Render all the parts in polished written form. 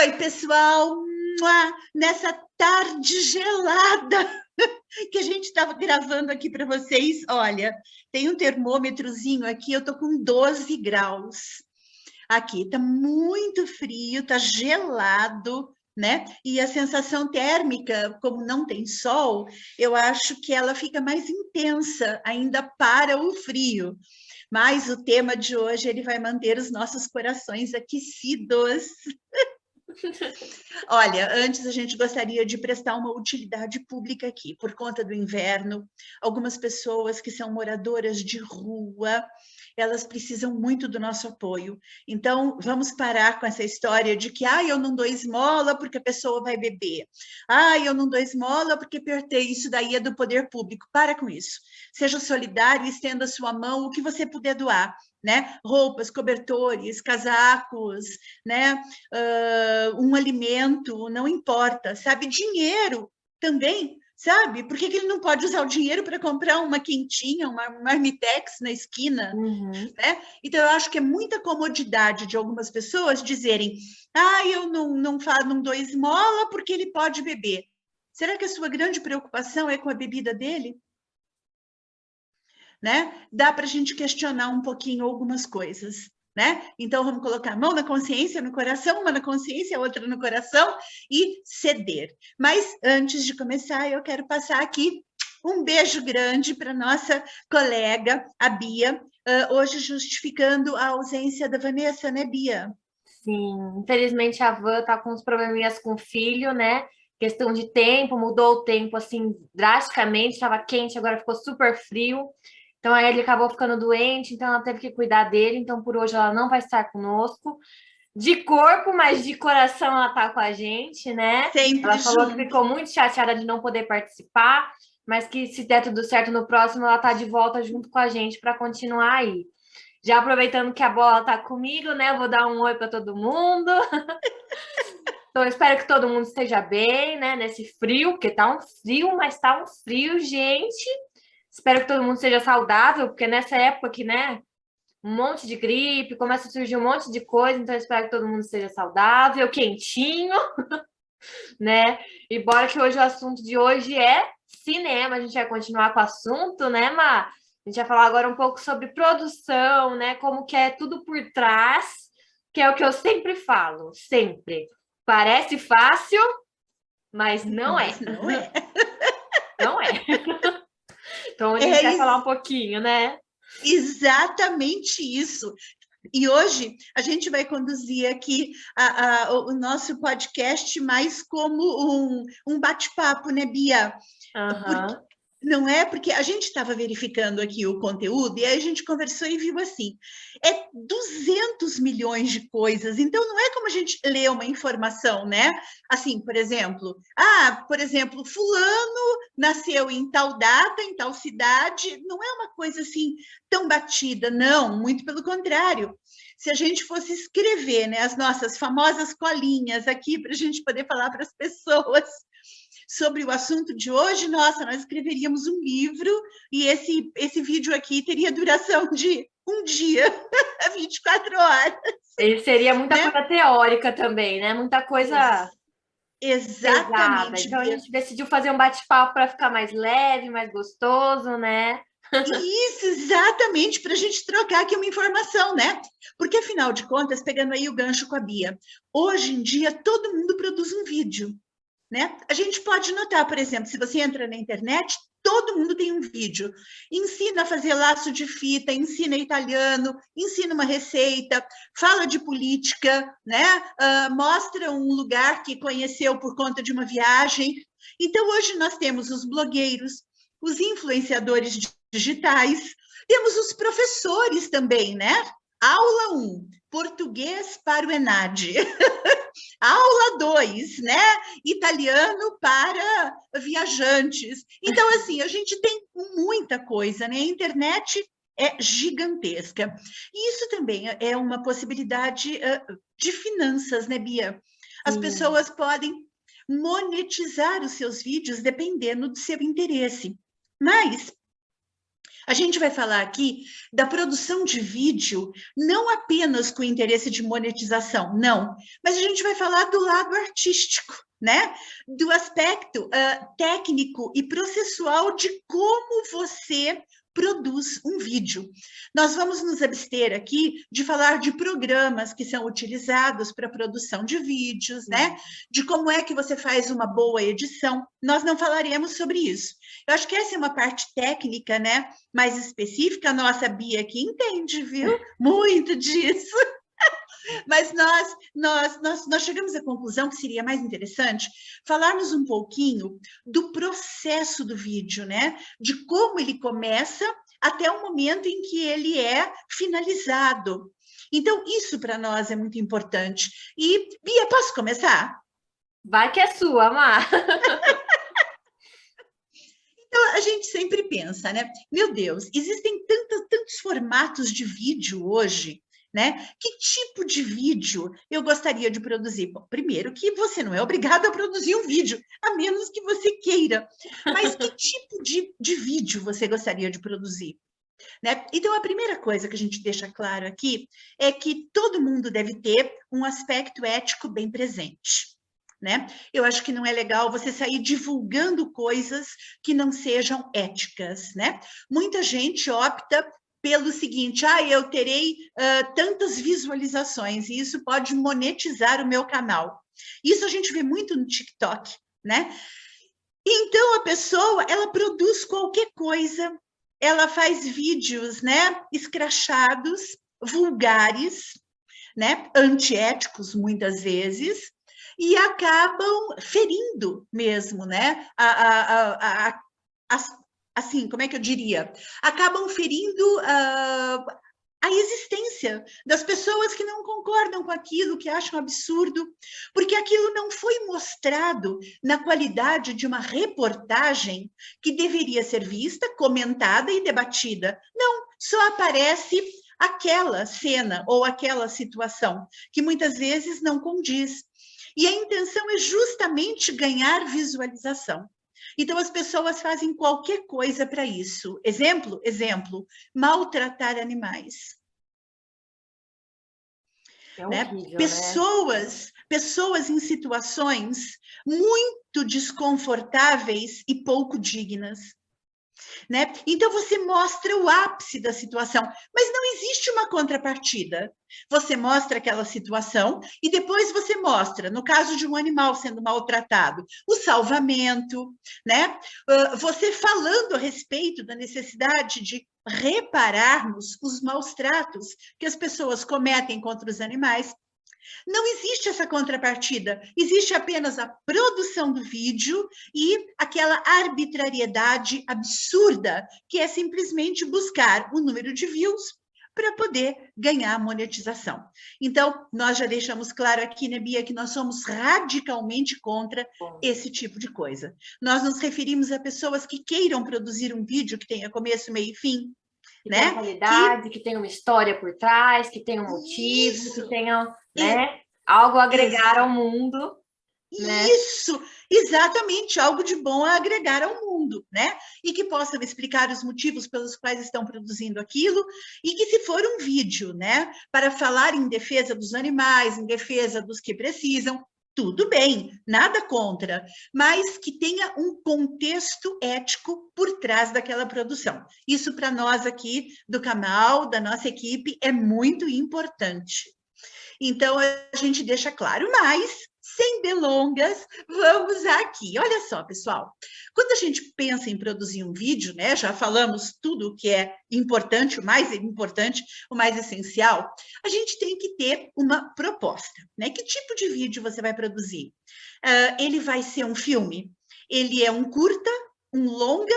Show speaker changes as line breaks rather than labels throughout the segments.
Oi, pessoal! Nessa tarde gelada que a gente estava gravando aqui para vocês, olha, tem um termômetrozinho aqui, eu tô com 12 graus. Aqui tá muito frio, tá gelado, né? E a sensação térmica, como não tem sol, eu acho que ela fica mais intensa ainda para o frio. Mas o tema de hoje, ele vai manter os nossos corações aquecidos. Olha, antes a gente gostaria de prestar uma utilidade pública aqui. Por conta do inverno, algumas pessoas que são moradoras de rua, elas precisam muito do nosso apoio. Então, vamos parar com essa história de que, eu não dou esmola porque a pessoa vai beber. Eu não dou esmola porque apertei, isso daí é do poder público. Para com isso. Seja solidário e estenda a sua mão, o que você puder doar, né? Roupas, cobertores, casacos, né? Um alimento, não importa, sabe? Dinheiro também, sabe? Por que ele não pode usar o dinheiro para comprar uma quentinha, uma marmitex na esquina, né? Então, eu acho que é muita comodidade de algumas pessoas dizerem, eu não dou esmola porque ele pode beber. Será que a sua grande preocupação é com a bebida dele? Né? Dá para a gente questionar um pouquinho algumas coisas. Né? Então, vamos colocar a mão na consciência, no coração, uma na consciência, outra no coração e ceder. Mas, antes de começar, eu quero passar aqui um beijo grande para nossa colega, a Bia, hoje justificando a ausência da Vanessa, né, Bia?
Sim, infelizmente a Van tá com uns probleminhas com o filho, né? Questão de tempo, mudou o tempo assim drasticamente, estava quente, agora ficou super frio. Então aí ele acabou ficando doente, então ela teve que cuidar dele, então por hoje ela não vai estar conosco. De corpo, mas de coração ela tá com a gente, né?
Sempre
Ela falou que
junto.
ficou muito chateada de não poder participar, mas que se der tudo certo no próximo, ela tá de volta junto com a gente para continuar aí. Já aproveitando que a bola tá comigo, né? Eu vou dar um oi para todo mundo. Então, eu espero que todo mundo esteja bem, né? Nesse frio, porque tá um frio, mas tá um frio, gente. Espero que todo mundo seja saudável, porque nessa época aqui, né? Um monte de gripe, começa a surgir um monte de coisa, então eu espero que todo mundo esteja saudável, quentinho, né? E bora que hoje o assunto de hoje é cinema. A gente vai continuar com o assunto, né, Má? A gente vai falar agora um pouco sobre produção, né? Como que é tudo por trás, que é o que eu sempre falo, sempre. Parece fácil, mas não é.
Mas não é.
Não é. Então a gente
É
vai falar um pouquinho, né?
exatamente isso. E hoje a gente vai conduzir aqui o nosso podcast mais como um bate-papo, né, Bia? Porque,
Aham.
não é? Porque a gente estava verificando aqui o conteúdo e aí a gente conversou e viu assim, é 200 milhões de coisas, então não é como a gente lê uma informação, né? Assim, por exemplo, fulano nasceu em tal data, em tal cidade, não é uma coisa assim tão batida, não, muito pelo contrário. Se a gente fosse escrever, né, as nossas famosas colinhas aqui para a gente poder falar para as pessoas sobre o assunto de hoje, nossa, nós escreveríamos um livro e esse vídeo aqui teria duração de um dia, 24 horas,
E seria muita
né?
coisa teórica também, né? Muita coisa pesada.
Exatamente,
Então a
Bia.
gente decidiu fazer um bate-papo para ficar mais leve, mais gostoso, né?
Isso, exatamente, para a gente trocar aqui uma informação, né? Porque, afinal de contas, pegando aí o gancho com a Bia, hoje em dia todo mundo produz um vídeo, né? A gente pode notar, por exemplo, se você entra na internet, todo mundo tem um vídeo. Ensina a fazer laço de fita, ensina italiano, ensina uma receita, fala de política, né? Mostra um lugar que conheceu por conta de uma viagem. Então, hoje nós temos os blogueiros, os influenciadores digitais, temos os professores também, né? Aula 1, português para o ENAD. Aula 2, né? Italiano para viajantes. Então, assim, a gente tem muita coisa, né? A internet é gigantesca. E isso também é uma possibilidade de finanças, né, Bia? As
Sim.
pessoas podem monetizar os seus vídeos dependendo do seu interesse. Mas A gente vai falar aqui da produção de vídeo, não apenas com interesse de monetização, não, mas a gente vai falar do lado artístico, né? Do aspecto técnico e processual de como você produz um vídeo. Nós vamos nos abster aqui de falar de programas que são utilizados para a produção de vídeos, né? De como é que você faz uma boa edição. Nós não falaremos sobre isso. Eu acho que essa é uma parte técnica, né? Mais específica. A nossa Bia aqui entende, viu? Muito disso. Mas nós chegamos à conclusão que seria mais interessante falarmos um pouquinho do processo do vídeo, né? De como ele começa até o momento em que ele é finalizado. Então, isso para nós é muito importante. E, Bia, posso começar?
Vai que é sua, Mar.
Então, a gente sempre pensa, né? Meu Deus, existem tantos formatos de vídeo hoje, né? Que tipo de vídeo eu gostaria de produzir? Bom, primeiro que você não é obrigado a produzir um vídeo, a menos que você queira. Mas que tipo de vídeo você gostaria de produzir? Né? Então, a primeira coisa que a gente deixa claro aqui é que todo mundo deve ter um aspecto ético bem presente. Né? Eu acho que não é legal você sair divulgando coisas que não sejam éticas, né? Muita gente opta pelo seguinte, eu terei tantas visualizações e isso pode monetizar o meu canal. Isso a gente vê muito no TikTok, né? Então, a pessoa, ela produz qualquer coisa, ela faz vídeos, né, escrachados, vulgares, né, antiéticos muitas vezes, e acabam ferindo mesmo, né? Assim, como é que eu diria? Acabam ferindo a existência das pessoas que não concordam com aquilo, que acham absurdo, porque aquilo não foi mostrado na qualidade de uma reportagem que deveria ser vista, comentada e debatida. Não, só aparece aquela cena ou aquela situação, que muitas vezes não condiz. E a intenção é justamente ganhar visualização. Então, as pessoas fazem qualquer coisa para isso. Exemplo, maltratar animais.
É
né?
horrível,
Pessoas em situações muito desconfortáveis e pouco dignas. Né? Então, você mostra o ápice da situação, mas não existe uma contrapartida. Você mostra aquela situação e depois você mostra, no caso de um animal sendo maltratado, o salvamento, né? Você falando a respeito da necessidade de repararmos os maus tratos que as pessoas cometem contra os animais. Não existe essa contrapartida, existe apenas a produção do vídeo e aquela arbitrariedade absurda, que é simplesmente buscar o número de views para poder ganhar monetização. Então, nós já deixamos claro aqui, né, Bia, que nós somos radicalmente contra esse tipo de coisa. Nós nos referimos a pessoas que queiram produzir um vídeo que tenha começo, meio e fim,
que
né?
tenha qualidade, que tenha uma história por trás, que tenha um motivo,
Isso.
que tenha, né, algo a agregar ao mundo. Né?
Isso, exatamente, algo de bom a agregar ao mundo, né? E que possam explicar os motivos pelos quais estão produzindo aquilo, e que se for um vídeo, né, para falar em defesa dos animais, em defesa dos que precisam, tudo bem, nada contra, mas que tenha um contexto ético por trás daquela produção. Isso para nós aqui do canal, da nossa equipe, é muito importante. Então, a gente deixa claro, mas, sem delongas, vamos aqui. Olha só, pessoal, quando a gente pensa em produzir um vídeo, né, já falamos tudo o que é importante, o mais essencial, a gente tem que ter uma proposta, né? Que tipo de vídeo você vai produzir? Ele vai ser um filme? Ele é um curta, um longa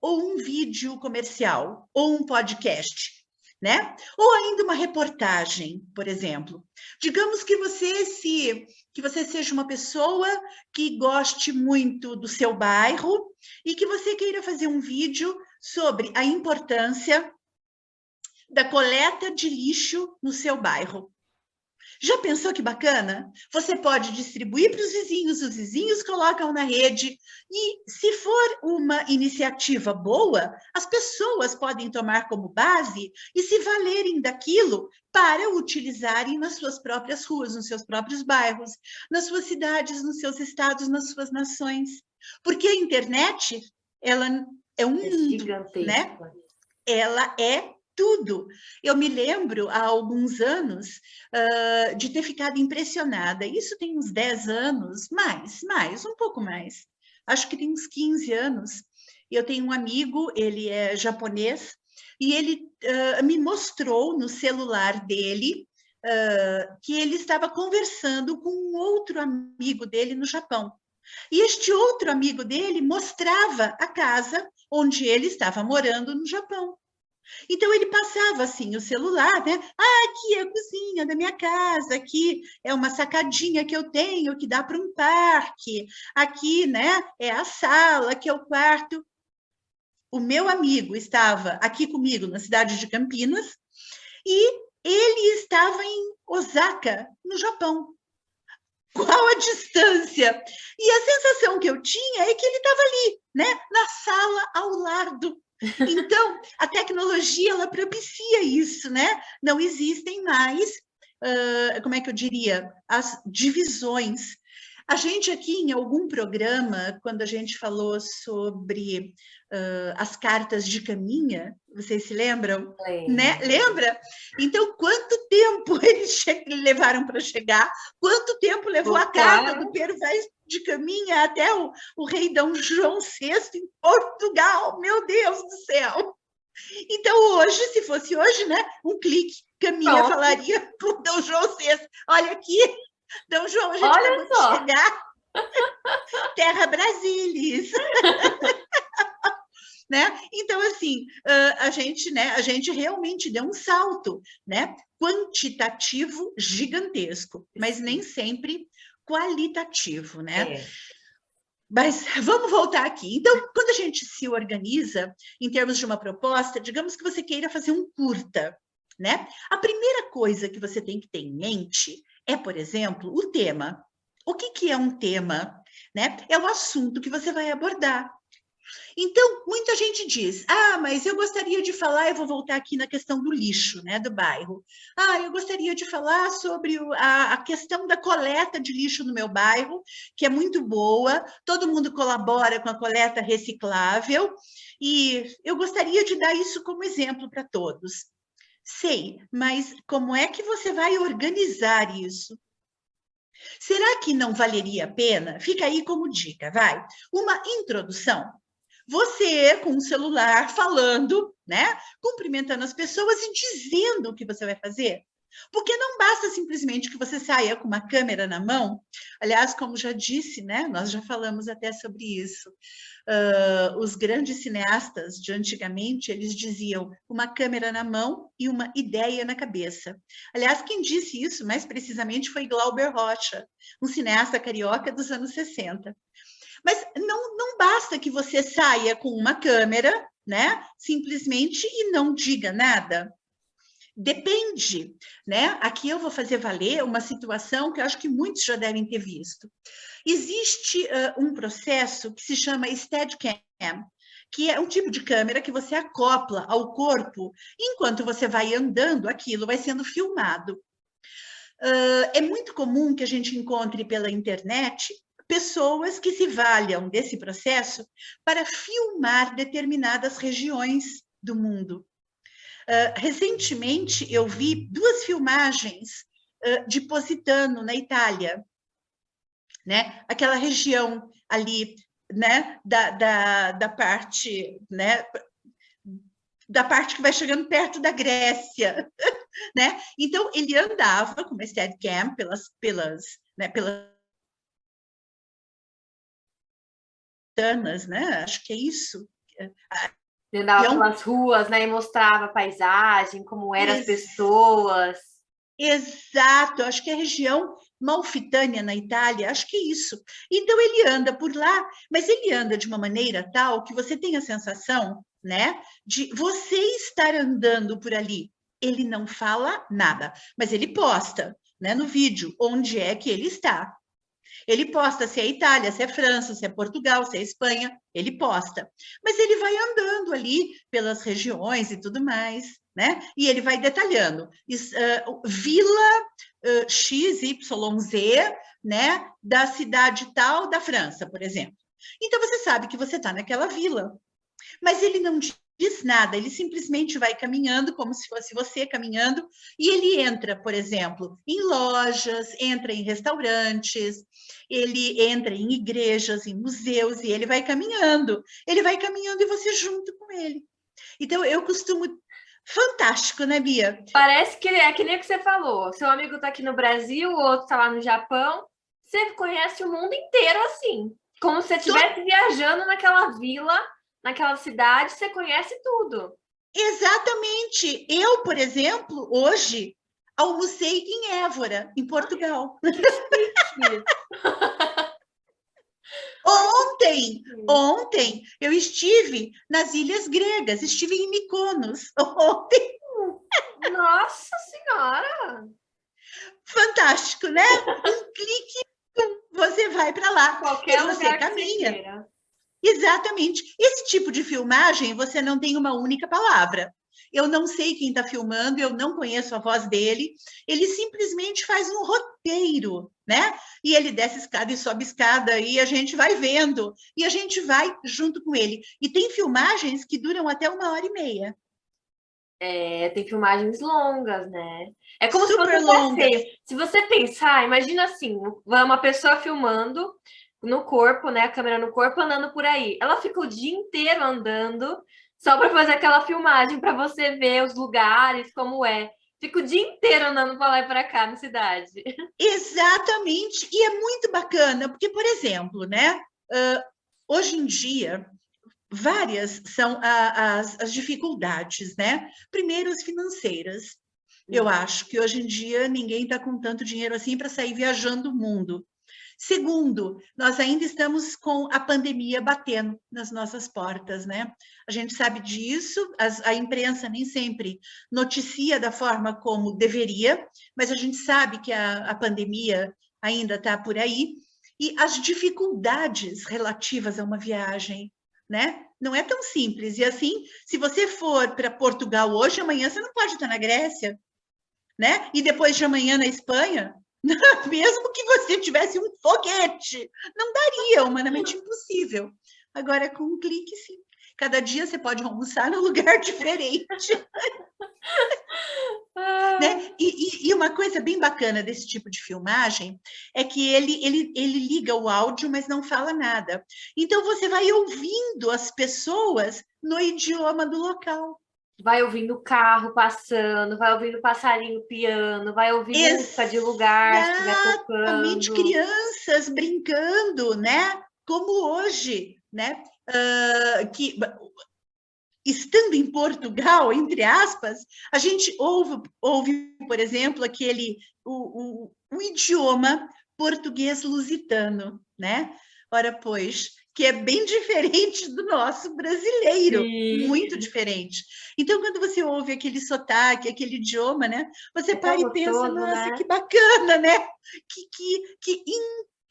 ou um vídeo comercial? Ou um podcast? Né? Ou ainda uma reportagem, por exemplo. Digamos que você seja uma pessoa que goste muito do seu bairro e que você queira fazer um vídeo sobre a importância da coleta de lixo no seu bairro. Já pensou que bacana? Você pode distribuir para os vizinhos colocam na rede, e se for uma iniciativa boa, as pessoas podem tomar como base e se valerem daquilo para utilizarem nas suas próprias ruas, nos seus próprios bairros, nas suas cidades, nos seus estados, nas suas nações. Porque a internet, ela é um mundo, né? Ela é tudo. Eu me lembro, há alguns anos, de ter ficado impressionada. Isso tem uns 10 anos, um pouco mais. Acho que tem uns 15 anos. Eu tenho um amigo, ele é japonês, e ele me mostrou no celular dele que ele estava conversando com um outro amigo dele no Japão. E este outro amigo dele mostrava a casa onde ele estava morando no Japão. Então, ele passava, assim, o celular, né? Ah, aqui é a cozinha da minha casa, aqui é uma sacadinha que eu tenho, que dá para um parque, aqui, né, é a sala, aqui é o quarto. O meu amigo estava aqui comigo, na cidade de Campinas, e ele estava em Osaka, no Japão. Qual a distância? E a sensação que eu tinha é que ele estava ali, né, na sala ao lado. Então, a tecnologia, ela propicia isso, né? Não existem mais, como é que eu diria, as divisões. A gente aqui, em algum programa, quando a gente falou sobre as cartas de caminha, vocês se lembram? Né? Lembra? Então, quanto tempo eles levaram para chegar? Quanto tempo levou a carta do Pero Vaz de Caminha até o rei Dom João VI em Portugal? Meu Deus do céu! Então, hoje, se fosse hoje, né? Um clique, Caminha falaria com Dom João VI. Olha aqui, Dom João, a gente acabou de chegar. Terra Brasilis. Né? Então, assim, a gente realmente deu um salto, né? Quantitativo gigantesco, mas nem sempre qualitativo, né? Mas vamos voltar aqui. Então, quando a gente se organiza em termos de uma proposta, digamos que você queira fazer um curta, né? A primeira coisa que você tem que ter em mente é, por exemplo, o tema. O que é um tema? Né? É o assunto que você vai abordar. Então, muita gente diz, mas eu gostaria de falar, eu vou voltar aqui na questão do lixo, né, do bairro. Eu gostaria de falar sobre a questão da coleta de lixo no meu bairro, que é muito boa, todo mundo colabora com a coleta reciclável, e eu gostaria de dar isso como exemplo para todos. Sei, mas como é que você vai organizar isso? Será que não valeria a pena? Fica aí como dica, vai. Uma introdução. Você, com o celular, falando, né? Cumprimentando as pessoas e dizendo o que você vai fazer. Porque não basta simplesmente que você saia com uma câmera na mão. Aliás, como já disse, né? Nós já falamos até sobre isso. Os grandes cineastas de antigamente, eles diziam uma câmera na mão e uma ideia na cabeça. Aliás, quem disse isso, mais precisamente, foi Glauber Rocha, um cineasta carioca dos anos 60. Mas não basta que você saia com uma câmera, né? Simplesmente e não diga nada. Depende, né? Aqui eu vou fazer valer uma situação que eu acho que muitos já devem ter visto. Existe um processo que se chama Steadicam, que é um tipo de câmera que você acopla ao corpo, enquanto você vai andando, aquilo vai sendo filmado. É muito comum que a gente encontre pela internet pessoas que se valham desse processo para filmar determinadas regiões do mundo. Recentemente, eu vi 2 filmagens de Positano, na Itália, né? Aquela região ali, né? Da parte, né? Da parte que vai chegando perto da Grécia, né? Então, ele andava com uma Steadicam pelas né? Acho que é isso.
Andava pelas ruas, né? E mostrava a paisagem, como eram as pessoas.
Exato, acho que é a região Malfitânia, na Itália, acho que é isso. Então, ele anda por lá, mas ele anda de uma maneira tal que você tem a sensação, né, de você estar andando por ali. Ele não fala nada, mas ele posta. né, no vídeo, onde é que ele está. Ele posta se é Itália, se é França, se é Portugal, se é Espanha, ele posta. Mas ele vai andando ali pelas regiões e tudo mais, né? E ele vai detalhando. Vila XYZ, né? Da cidade tal da França, por exemplo. Então, você sabe que você está naquela vila. Mas ele não diz nada, ele simplesmente vai caminhando, como se fosse você caminhando, e ele entra, por exemplo, em lojas, entra em restaurantes, ele entra em igrejas, em museus, e ele vai caminhando e você junto com ele. Então, eu costumo... Fantástico, né, Bia?
Parece que é que nem o que você falou. Seu amigo está aqui no Brasil, o outro está lá no Japão. Você conhece o mundo inteiro assim. Como se você estivesse viajando naquela vila, naquela cidade, você conhece tudo.
Exatamente. Eu, por exemplo, hoje almocei em Évora, em Portugal. Ontem eu estive nas Ilhas Gregas, estive em Mykonos ontem.
Nossa Senhora!
Fantástico, né? Um clique, você vai para lá.
Qualquer
e você
lugar
caminha.
Que você queira.
Exatamente. Esse tipo de filmagem, você não tem uma única palavra. Eu não sei quem está filmando, eu não conheço a voz dele. Ele simplesmente faz um roteiro, né? E ele desce escada e sobe escada, e a gente vai vendo, e a gente vai junto com ele. E tem filmagens que duram até 1h30.
Tem filmagens longas, né? É como se fosse
Super
um
longas.
passeio. Se você pensar, imagina assim, uma pessoa filmando no corpo, né? A câmera no corpo, andando por aí. Ela fica o dia inteiro andando só para fazer aquela filmagem, para você ver os lugares, como é. Fica o dia inteiro andando para lá e para cá na cidade.
Exatamente. E é muito bacana, porque, por exemplo, né? Hoje em dia, várias são as dificuldades, né? Primeiro, as financeiras. Eu acho que hoje em dia ninguém está com tanto dinheiro assim para sair viajando o mundo. Segundo, nós ainda estamos com a pandemia batendo nas nossas portas, né? A gente sabe disso, a imprensa nem sempre noticia da forma como deveria, mas a gente sabe que a pandemia ainda está por aí, e as dificuldades relativas a uma viagem, né? Não é tão simples. E assim, se você for para Portugal hoje, amanhã você não pode estar na Grécia, né? E depois de amanhã na Espanha, mesmo que você tivesse um foguete, não daria, humanamente impossível. Agora, com um clique, sim. Cada dia você pode almoçar num lugar diferente. Né? E uma coisa bem bacana desse tipo de filmagem é que ele liga o áudio, mas não fala nada. Então, você vai ouvindo as pessoas no idioma do local.
Vai ouvindo o carro passando, vai ouvindo passarinho piano, vai ouvir música de lugar, se estiver
Exatamente,
tocando.
crianças brincando, né? Como hoje, né? Que estando em Portugal, entre aspas, a gente ouve por exemplo, o idioma português lusitano, né? Ora, pois, que é bem diferente do nosso brasileiro,
Sim.
muito diferente. Então, quando você ouve aquele sotaque, aquele idioma, né? Você para e pensa,
gostoso,
nossa,
né?
que bacana, né? Que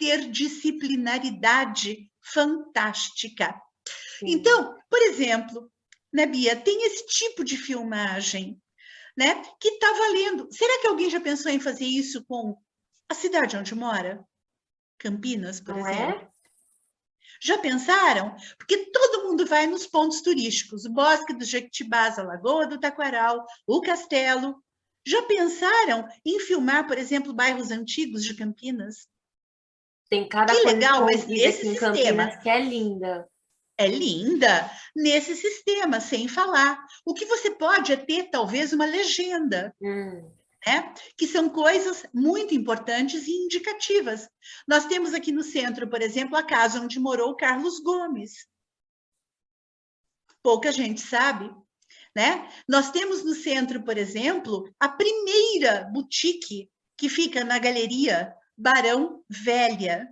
interdisciplinaridade fantástica.
Sim.
Então, por exemplo, né, Bia, tem esse tipo de filmagem, né, que está valendo. Será que alguém já pensou em fazer isso com a cidade onde mora? Campinas, por
Não
exemplo.
é?
Já pensaram? Porque todo mundo vai nos pontos turísticos, o Bosque dos Jequitibás, a Lagoa do Taquaral, o Castelo. Já pensaram em filmar, por exemplo, bairros antigos de Campinas?
Tem cada
Que
coisa
legal, mas
escondida
nesse
aqui em
sistema.
Campinas que é linda.
É linda nesse sistema, sem falar. O que você pode é ter, talvez, uma legenda, né? Que são coisas muito importantes e indicativas. Nós temos aqui no centro, por exemplo, a casa onde morou Carlos Gomes. Pouca gente sabe, né? Nós temos no centro, por exemplo, a primeira boutique que fica na Galeria Barão Velha,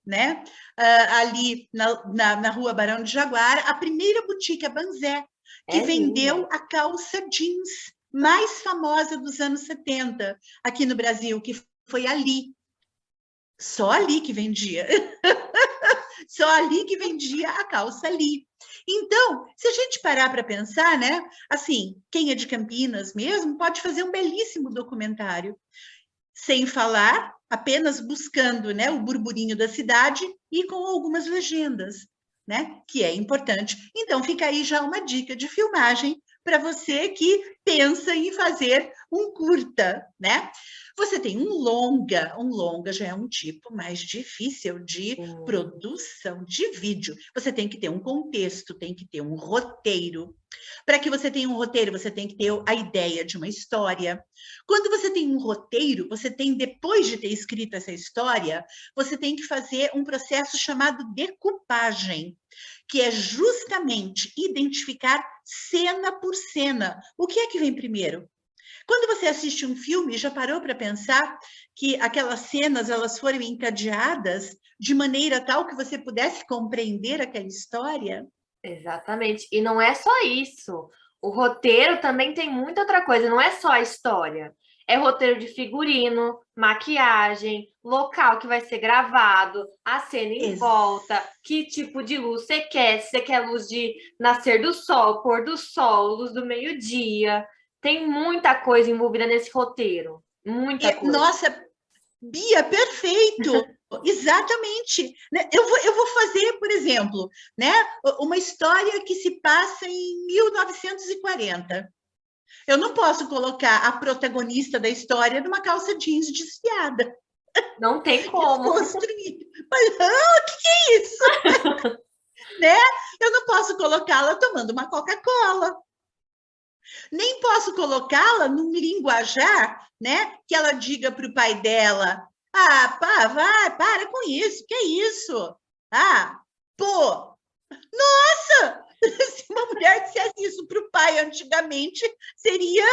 né? Ali na rua Barão de Jaguar, a primeira boutique, a Banzé, que vendeu a calça jeans mais famosa dos anos 70 aqui no Brasil, que foi ali. Só ali que vendia. Só ali que vendia a calça ali. Então, se a gente parar para pensar, né? Assim, quem é de Campinas mesmo pode fazer um belíssimo documentário, sem falar, apenas buscando, né, o burburinho da cidade e com algumas legendas, né? Que é importante. Então, fica aí já uma dica de filmagem para você que pensa em fazer um curta, né? Você tem um longa já é um tipo mais difícil de produção de vídeo. Você tem que ter um contexto, tem que ter um roteiro. Para que você tenha um roteiro, você tem que ter a ideia de uma história. Quando você tem um roteiro, você tem, depois de ter escrito essa história, você tem que fazer um processo chamado decupagem, que é justamente identificar cena por cena. O que é que vem primeiro? Quando você assiste um filme, já parou para pensar que aquelas cenas elas foram encadeadas de maneira tal que você pudesse compreender aquela história?
Exatamente. E não é só isso. O roteiro também tem muita outra coisa, não é só a história. É roteiro de figurino, maquiagem, local que vai ser gravado, a cena em volta, que tipo de luz você quer, se você quer luz de nascer do sol, pôr do sol, luz do meio-dia. Tem muita coisa envolvida nesse roteiro. Muita coisa.
Nossa, Bia, perfeito! Exatamente. Eu vou fazer, por exemplo, né, uma história que se passa em 1940. Eu não posso colocar a protagonista da história numa calça jeans desfiada.
Não tem como.
Desconstruir. Mas, o que é isso? Né? Eu não posso colocá-la tomando uma Coca-Cola. Nem posso colocá-la num linguajar, né? Que ela diga para o pai dela: ah, pá, vai, para com isso, que é isso? Ah, pô, nossa! Se uma mulher dissesse isso para o pai antigamente, seria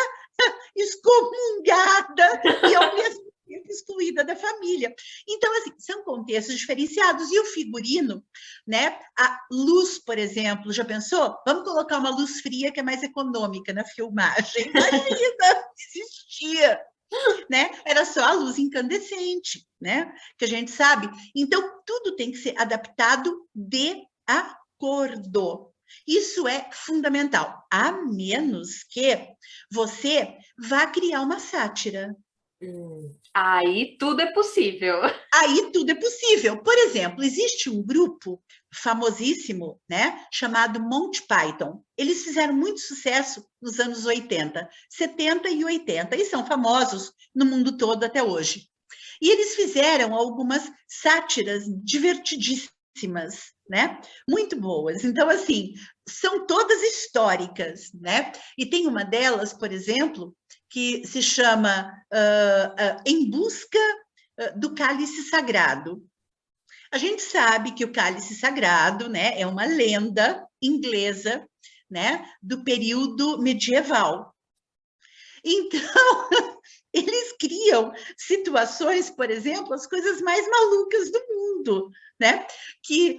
excomungada e ao mesmo tempo excluída da família. Então, assim, são contextos diferenciados. E o figurino, né? A luz, por exemplo, já pensou? Vamos colocar uma luz fria que é mais econômica na filmagem. Imagina, existia. Né? Era só a luz incandescente, né? Que a gente sabe. Então, tudo tem que ser adaptado de acordo. Isso é fundamental, a menos que você vá criar uma sátira.
Aí tudo é possível.
Aí tudo é possível. Por exemplo, existe um grupo famosíssimo, né, chamado Monty Python. Eles fizeram muito sucesso nos anos 80, 70 e 80, e são famosos no mundo todo até hoje. E eles fizeram algumas sátiras divertidíssimas, né? Muito boas. Então, assim, são todas históricas, né? E tem uma delas, por exemplo, que se chama Em Busca do Cálice Sagrado. A gente sabe que o cálice sagrado, né, é uma lenda inglesa, né, do período medieval. Então, eles criam situações, por exemplo, as coisas mais malucas do mundo, né? Que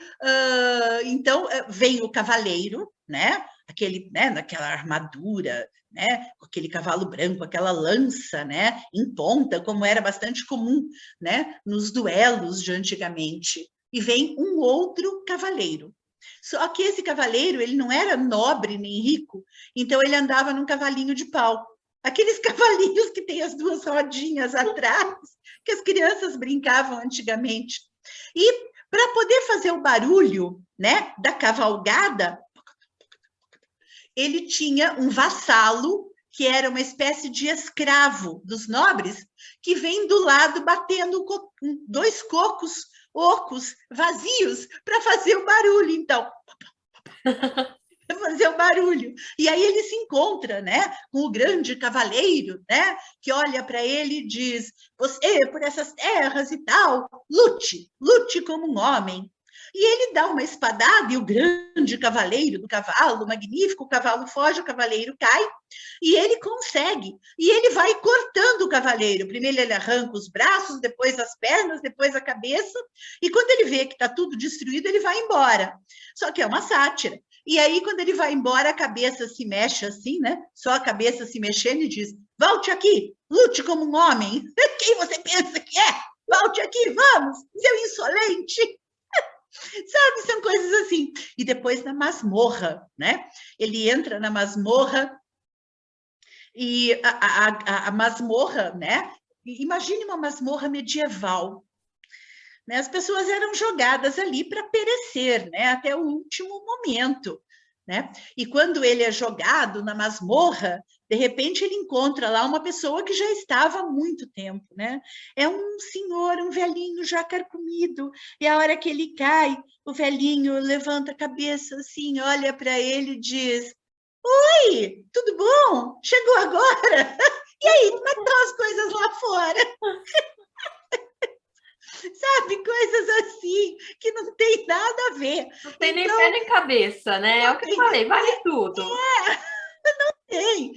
então vem o cavaleiro, né? Aquele, né? Naquela armadura, né? Com aquele cavalo branco, aquela lança, né? Em ponta, como era bastante comum, né? Nos duelos de antigamente. E vem um outro cavaleiro. Só que esse cavaleiro ele não era nobre nem rico, então ele andava num cavalinho de pau. Aqueles cavalinhos que têm as duas rodinhas atrás, que as crianças brincavam antigamente. E para poder fazer o barulho, né, da cavalgada, ele tinha um vassalo, que era uma espécie de escravo dos nobres, que vem do lado batendo dois cocos ocos vazios para fazer o barulho. Então, fazer o barulho. E aí ele se encontra, né, com o grande cavaleiro, né, que olha para ele e diz: você, por essas terras e tal, lute, lute como um homem. E ele dá uma espadada e o grande cavaleiro do cavalo, magnífico, o cavalo foge, o cavaleiro cai e ele consegue. E ele vai cortando o cavaleiro. Primeiro ele arranca os braços, depois as pernas, depois a cabeça. E quando ele vê que está tudo destruído, ele vai embora. Só que é uma sátira. E aí, quando ele vai embora, a cabeça se mexe assim, né? Só a cabeça se mexendo e diz: Volte aqui, lute como um homem. Quem você pensa que é? Volte aqui, vamos, seu insolente. Sabe, são coisas assim. E depois na masmorra, né? Ele entra na masmorra e a masmorra, né? Imagine uma masmorra medieval. Né? As pessoas eram jogadas ali para perecer, né? Até o último momento. Né? E quando ele é jogado na masmorra, de repente ele encontra lá uma pessoa que já estava há muito tempo, né? É um senhor, um velhinho já carcomido, e a hora que ele cai, o velhinho levanta a cabeça assim, olha para ele e diz: Oi, tudo bom? Chegou agora? E aí, como é que estão as coisas lá fora? Sabe, coisas assim que não tem nada a ver.
Não tem nem pé nem cabeça, né? É o que eu falei, vale tudo.
Tem.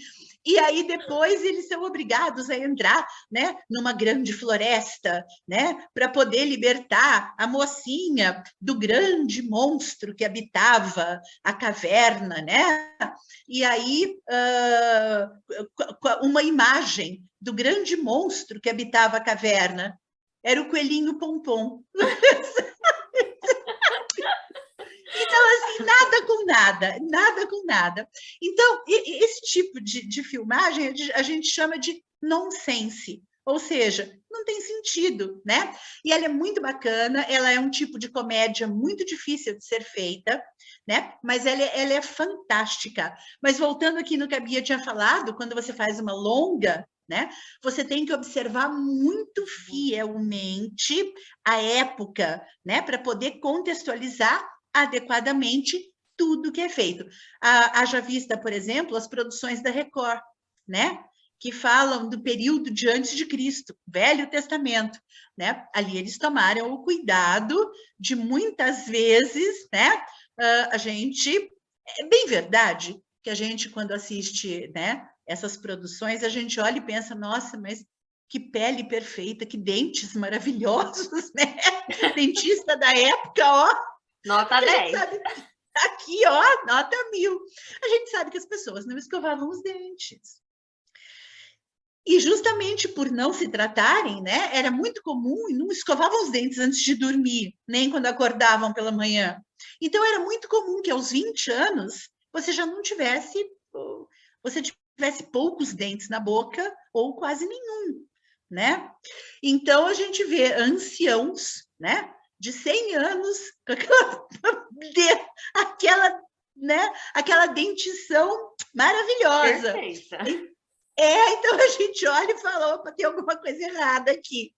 E aí depois eles são obrigados a entrar, né, numa grande floresta, né, para poder libertar a mocinha do grande monstro que habitava a caverna, né? E aí uma imagem do grande monstro que habitava a caverna era o coelhinho Pompom. Então, assim, nada com nada, nada com nada. Então, esse tipo de filmagem a gente chama de nonsense, ou seja, não tem sentido, né? E ela é muito bacana, ela é um tipo de comédia muito difícil de ser feita, né? Mas ela é fantástica. Mas voltando aqui no que a Bia tinha falado, quando você faz uma longa, né? Você tem que observar muito fielmente a época, né? Para poder contextualizar adequadamente tudo que é feito. Haja vista, por exemplo, as produções da Record, né? Que falam do período de antes de Cristo, Velho Testamento, né? Ali eles tomaram o cuidado de muitas vezes, né? A gente, é bem verdade que a gente, quando assiste, né? Essas produções, a gente olha e pensa, nossa, mas que pele perfeita, que dentes maravilhosos, né? Dentista da época, ó,
Nota 10.
A gente sabe, aqui, ó, nota 1000. A gente sabe que as pessoas não escovavam os dentes. E justamente por não se tratarem, né, era muito comum e não escovavam os dentes antes de dormir, nem quando acordavam pela manhã. Então era muito comum que aos 20 anos você já não tivesse, você tivesse poucos dentes na boca ou quase nenhum, né? Então a gente vê anciãos, né, de 100 anos com aquela, né, aquela dentição maravilhosa.
Perfeita.
Então a gente olha e fala, opa, tem alguma coisa errada aqui.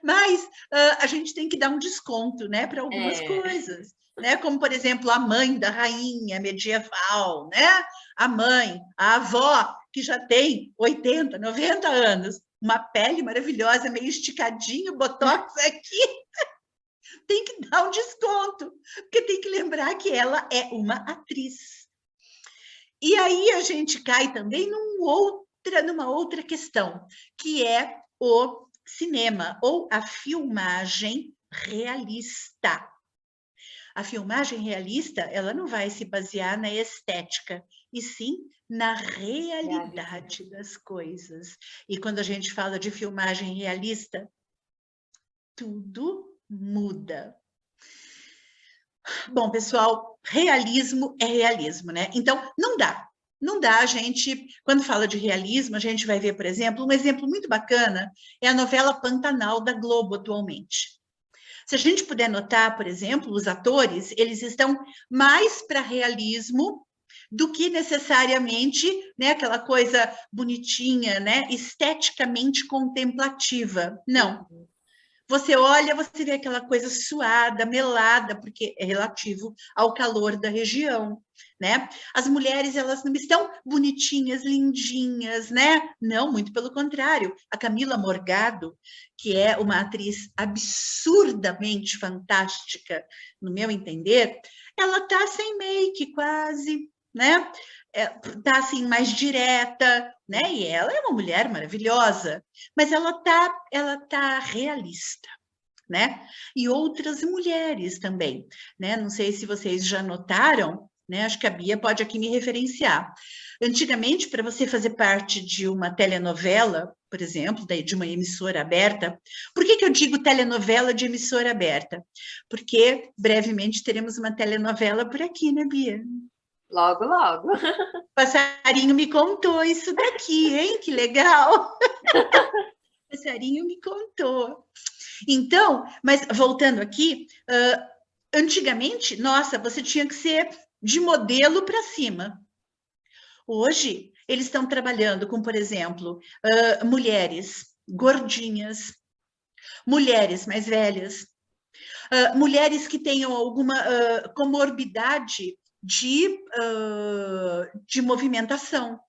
Mas a gente tem que dar um desconto, né, para algumas coisas, né? Como, por exemplo, a mãe da rainha medieval, né? A mãe, a avó, que já tem 80, 90 anos, uma pele maravilhosa, meio esticadinho, botox aqui, tem que dar um desconto, porque tem que lembrar que ela é uma atriz. E aí a gente cai também numa outra questão, que é o cinema ou a filmagem realista. A filmagem realista, ela não vai se basear na estética, e sim na realidade das coisas. E quando a gente fala de filmagem realista, tudo muda. Bom, pessoal, realismo é realismo, né? Então, não dá, a gente, quando fala de realismo, a gente vai ver, por exemplo, um exemplo muito bacana é a novela Pantanal da Globo atualmente. Se a gente puder notar, por exemplo, os atores, eles estão mais para realismo do que necessariamente, né, aquela coisa bonitinha, né, esteticamente contemplativa. Não. Você olha, você vê aquela coisa suada, melada, porque é relativo ao calor da região, né? As mulheres, elas não estão bonitinhas, lindinhas, né? Não, muito pelo contrário. A Camila Morgado, que é uma atriz absurdamente fantástica, no meu entender, ela tá sem make quase, né? Tá assim mais direta, né? E ela é uma mulher maravilhosa, mas ela tá realista, né? E outras mulheres também, né? Não sei se vocês já notaram, né? Acho que a Bia pode aqui me referenciar. Antigamente, para você fazer parte de uma telenovela, por exemplo, de uma emissora aberta, por que eu digo telenovela de emissora aberta? Porque brevemente teremos uma telenovela por aqui, né, Bia?
Logo, logo.
O passarinho me contou isso daqui, hein? Que legal! O passarinho me contou. Então, mas voltando aqui, antigamente, nossa, você tinha que ser de modelo para cima. Hoje, eles estão trabalhando com, por exemplo, mulheres gordinhas, mulheres mais velhas, mulheres que tenham alguma comorbidade de movimentação.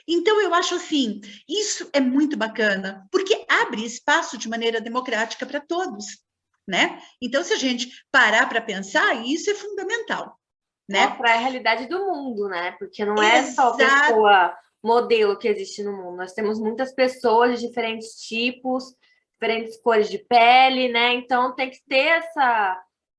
Então, eu acho assim, isso é muito bacana, porque abre espaço de maneira democrática para todos, né? Então, se a gente parar para pensar, isso é fundamental, né?
Mostra a realidade do mundo, né? Porque não é só pessoa modelo que existe no mundo. Nós temos muitas pessoas de diferentes tipos, diferentes cores de pele, né? Então, tem que ter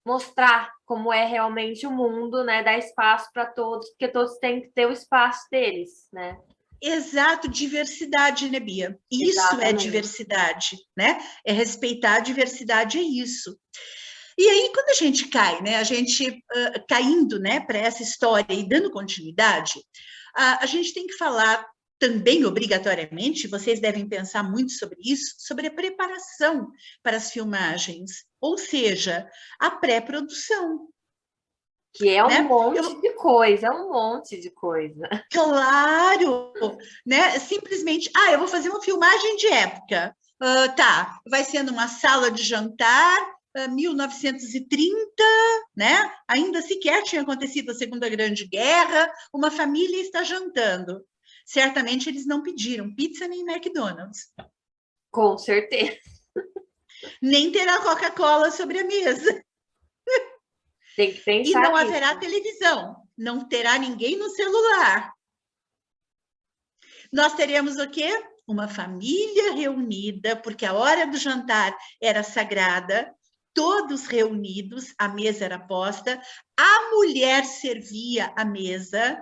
mostrar como é realmente o mundo, né? Dar espaço para todos, porque todos têm que ter o espaço deles, né?
Exato, diversidade, né, Bia? Isso Exatamente. É diversidade, né? É respeitar a diversidade, é isso. E aí, quando a gente cai, né, a gente caindo, né, para essa história e dando continuidade, a gente tem que falar também, obrigatoriamente, vocês devem pensar muito sobre isso, sobre a preparação para as filmagens, ou seja, a pré-produção.
Que é um monte de coisa, é um monte de coisa.
Claro, né? Simplesmente, eu vou fazer uma filmagem de época. Tá, vai ser numa sala de jantar, 1930, né? Ainda sequer tinha acontecido a Segunda Grande Guerra, uma família está jantando. Certamente eles não pediram pizza nem McDonald's.
Com certeza.
Nem terá Coca-Cola sobre a mesa.
Tem que pensar
e não haverá televisão, não terá ninguém no celular. Nós teremos o quê? Uma família reunida, porque a hora do jantar era sagrada, todos reunidos, a mesa era posta, a mulher servia a mesa.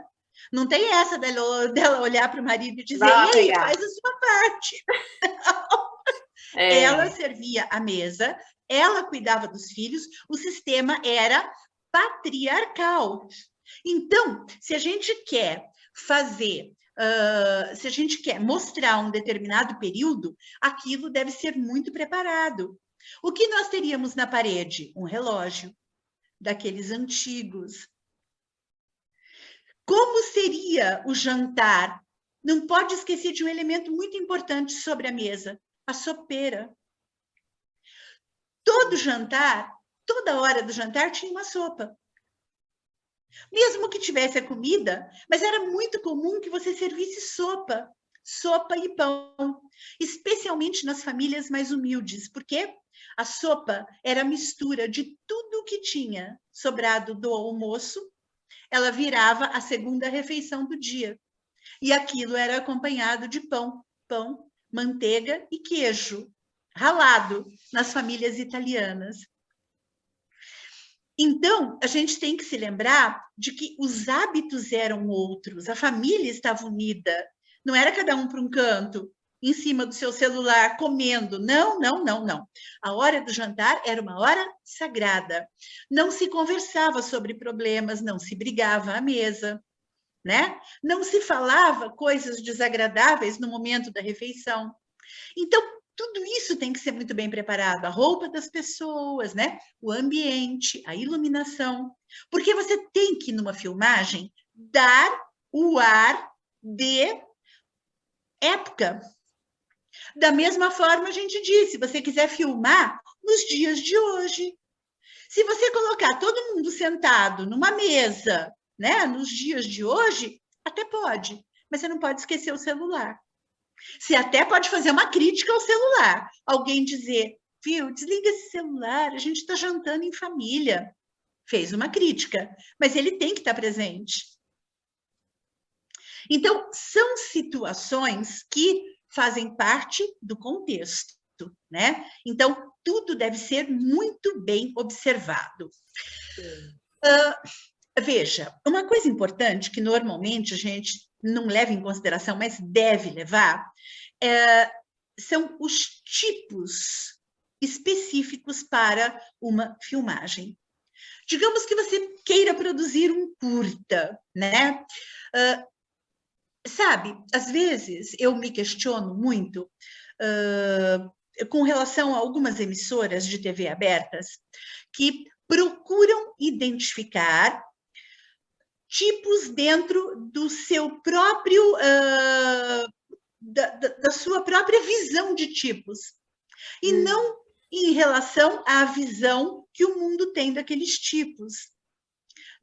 Não tem essa dela olhar para o marido e dizer, e aí, faz a sua parte. Ela servia a mesa, ela cuidava dos filhos, o sistema era patriarcal. Então, se a gente quer fazer, se a gente quer mostrar um determinado período, aquilo deve ser muito preparado. O que nós teríamos na parede? Um relógio, daqueles antigos. Como seria o jantar? Não pode esquecer de um elemento muito importante sobre a mesa, a sopeira. Todo jantar, toda hora do jantar tinha uma sopa. Mesmo que tivesse a comida, mas era muito comum que você servisse sopa e pão, especialmente nas famílias mais humildes, porque a sopa era a mistura de tudo o que tinha sobrado do almoço, ela virava a segunda refeição do dia. E aquilo era acompanhado de pão, manteiga e queijo, ralado nas famílias italianas. Então, a gente tem que se lembrar de que os hábitos eram outros, a família estava unida, não era cada um para um canto, em cima do seu celular, comendo. Não. A hora do jantar era uma hora sagrada. Não se conversava sobre problemas, não se brigava à mesa, né? Não se falava coisas desagradáveis no momento da refeição. Então, tudo isso tem que ser muito bem preparado, a roupa das pessoas, né? O ambiente, a iluminação, porque você tem que, numa filmagem, dar o ar de época. Da mesma forma, a gente diz, se você quiser filmar nos dias de hoje, se você colocar todo mundo sentado numa mesa, né, nos dias de hoje, até pode, mas você não pode esquecer o celular. Você até pode fazer uma crítica ao celular. Alguém dizer, viu, desliga esse celular, a gente está jantando em família. Fez uma crítica, mas ele tem que estar presente. Então, são situações que fazem parte do contexto, né? Então, tudo deve ser muito bem observado. Veja, uma coisa importante que normalmente a gente não leva em consideração, mas deve levar, são os tipos específicos para uma filmagem. Digamos que você queira produzir um curta, né? Sabe, às vezes eu me questiono muito com relação a algumas emissoras de TV abertas que procuram identificar tipos dentro do seu próprio, da sua própria visão de tipos, e não em relação à visão que o mundo tem daqueles tipos.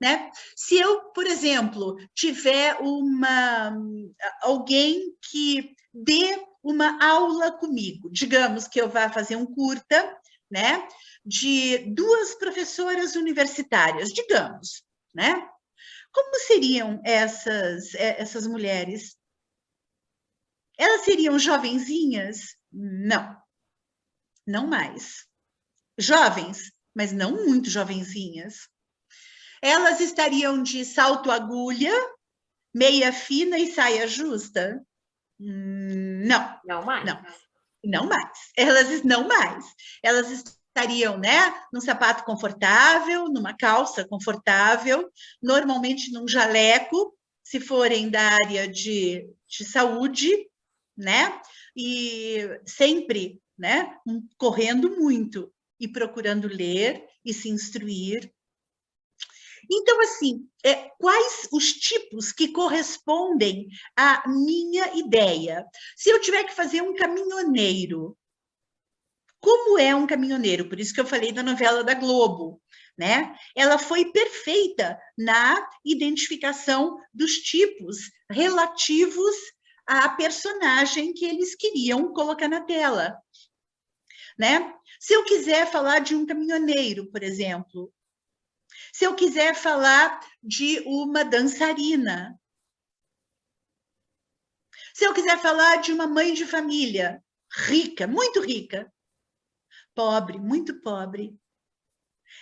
Né? Se eu, por exemplo, tiver alguém que dê uma aula comigo, digamos que eu vá fazer um curta, né, de 2 professoras universitárias, digamos, né? Como seriam essas mulheres? Elas seriam jovenzinhas? Não, não mais. Jovens, mas não muito jovenzinhas. Elas estariam de salto agulha, meia fina e saia justa? Não.
Não mais.
Não mais. Elas não mais. Elas estariam, né, num sapato confortável, numa calça confortável, normalmente num jaleco, se forem da área de saúde, né? E sempre, né, correndo muito e procurando ler e se instruir. Então, assim, quais os tipos que correspondem à minha ideia? Se eu tiver que fazer um caminhoneiro, como é um caminhoneiro? Por isso que eu falei da novela da Globo, né? Ela foi perfeita na identificação dos tipos relativos à personagem que eles queriam colocar na tela, né? Se eu quiser falar de um caminhoneiro, por exemplo, se eu quiser falar de uma dançarina, se eu quiser falar de uma mãe de família rica, muito rica, pobre, muito pobre,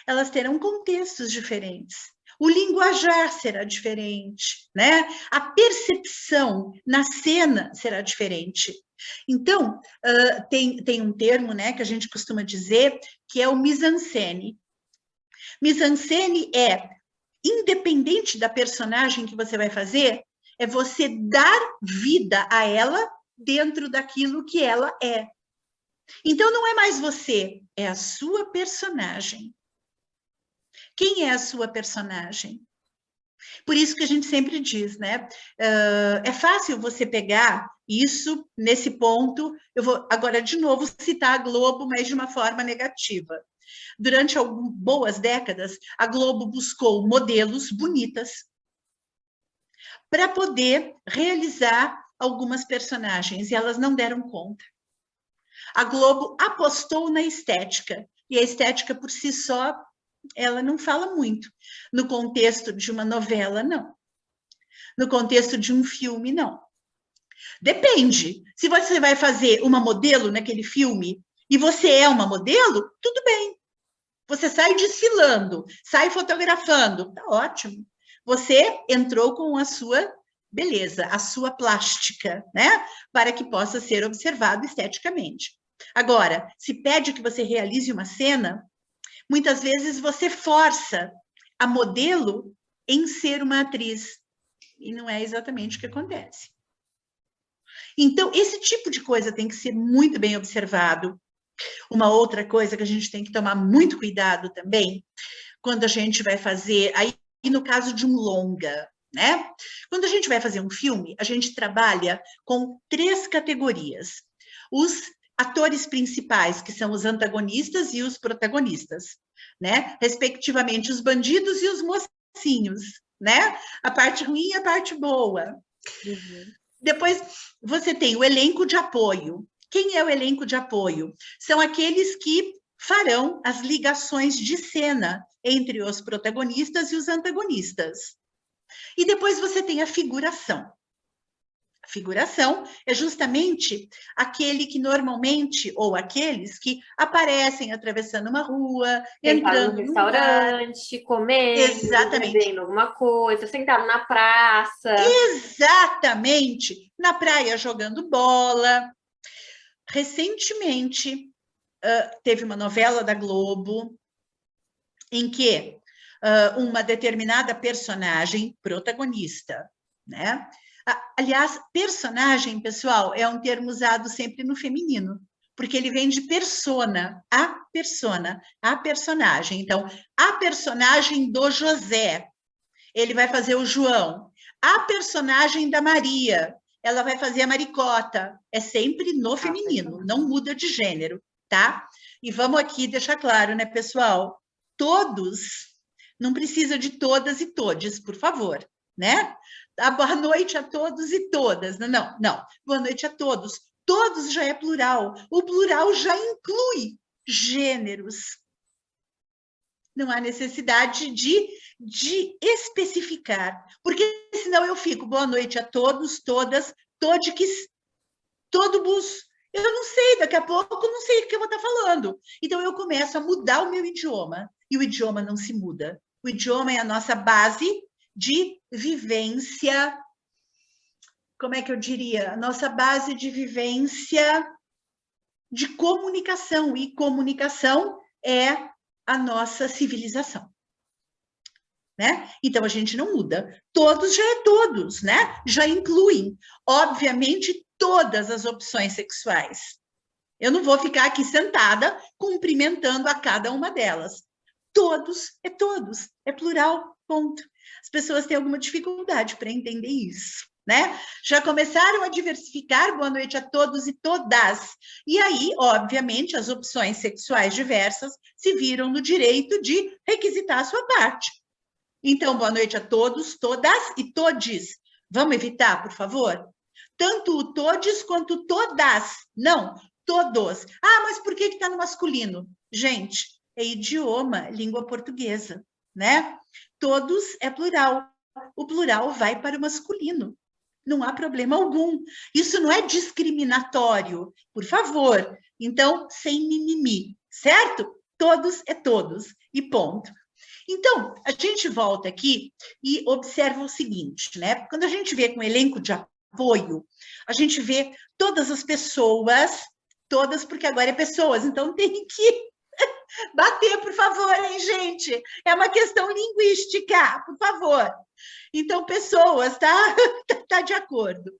elas terão contextos diferentes. O linguajar será diferente, né? A percepção na cena será diferente. Então, tem um termo, né, que a gente costuma dizer que é o mise-en-scène. Mise-en-scène é, independente da personagem que você vai fazer, é você dar vida a ela dentro daquilo que ela é. Então, não é mais você, é a sua personagem. Quem é a sua personagem? Por isso que a gente sempre diz, né? É fácil você pegar isso nesse ponto. Eu vou agora, de novo, citar a Globo, mas de uma forma negativa. Durante boas décadas, a Globo buscou modelos bonitas para poder realizar algumas personagens, e elas não deram conta. A Globo apostou na estética, e a estética por si só, ela não fala muito. No contexto de uma novela, não. No contexto de um filme, não. Depende. Se você vai fazer uma modelo naquele filme e você é uma modelo, tudo bem. Você sai desfilando, sai fotografando, tá ótimo. Você entrou com a sua beleza, a sua plástica, né? Para que possa ser observado esteticamente. Agora, se pede que você realize uma cena, muitas vezes você força a modelo em ser uma atriz. E não é exatamente o que acontece. Então, esse tipo de coisa tem que ser muito bem observado. Uma outra coisa que a gente tem que tomar muito cuidado também, quando a gente vai fazer, aí no caso de um longa, né? Quando a gente vai fazer um filme, a gente trabalha com 3 categorias. Os atores principais, que são os antagonistas e os protagonistas, né? Respectivamente, os bandidos e os mocinhos, né? A parte ruim e a parte boa. Uhum. Depois, você tem o elenco de apoio. Quem é o elenco de apoio? São aqueles que farão as ligações de cena entre os protagonistas e os antagonistas. E depois você tem a figuração. A figuração é justamente aquele que normalmente, ou aqueles que aparecem atravessando uma rua,
Sentado no
entrando num bar.
restaurante, comendo,
Exatamente.
bebendo alguma coisa, sentado na praça.
Exatamente. Na praia jogando bola. Recentemente, teve uma novela da Globo em que uma determinada personagem, protagonista, né? Aliás, personagem, pessoal, é um termo usado sempre no feminino, porque ele vem de persona, a personagem. Então, a personagem do José, ele vai fazer o João. A personagem da Maria, ela vai fazer a Maricota. É sempre no feminino, não muda de gênero, tá? E vamos aqui deixar claro, né, pessoal? Todos, não precisa de todas e todes, por favor, né? Boa noite a todos e todas. Não, não. Boa noite a todos. Todos já é plural. O plural já inclui gêneros. Não há necessidade de especificar, porque senão eu fico boa noite a todos, todas, todiques, todobus. Eu não sei, daqui a pouco eu não sei o que eu vou estar falando. Então eu começo a mudar o meu idioma, e o idioma não se muda. O idioma é a nossa base de vivência, como é que eu diria? A nossa base de vivência de comunicação, e comunicação é a nossa civilização. Né? Então a gente não muda. Todos já é todos, né? Já incluem, obviamente, todas as opções sexuais. Eu não vou ficar aqui sentada cumprimentando a cada uma delas. Todos, é plural, ponto. As pessoas têm alguma dificuldade para entender isso, né? Já começaram a diversificar, boa noite a todos e todas. E aí, obviamente, as opções sexuais diversas se viram no direito de requisitar a sua parte. Então, boa noite a todos, todas e todes. Vamos evitar, por favor? Tanto o todes quanto todas. Não, todos. Ah, mas por que está no masculino? Gente, é idioma, língua portuguesa, né? Todos é plural. O plural vai para o masculino. Não há problema algum. Isso não é discriminatório, por favor. Então, sem mimimi, certo? Todos é todos. E ponto. Então, a gente volta aqui e observa o seguinte, né? Quando a gente vê com elenco de apoio, a gente vê todas as pessoas, todas, porque agora é pessoas, então tem que bater, por favor, hein, gente? É uma questão linguística, por favor. Então, pessoas, tá? Tá de acordo.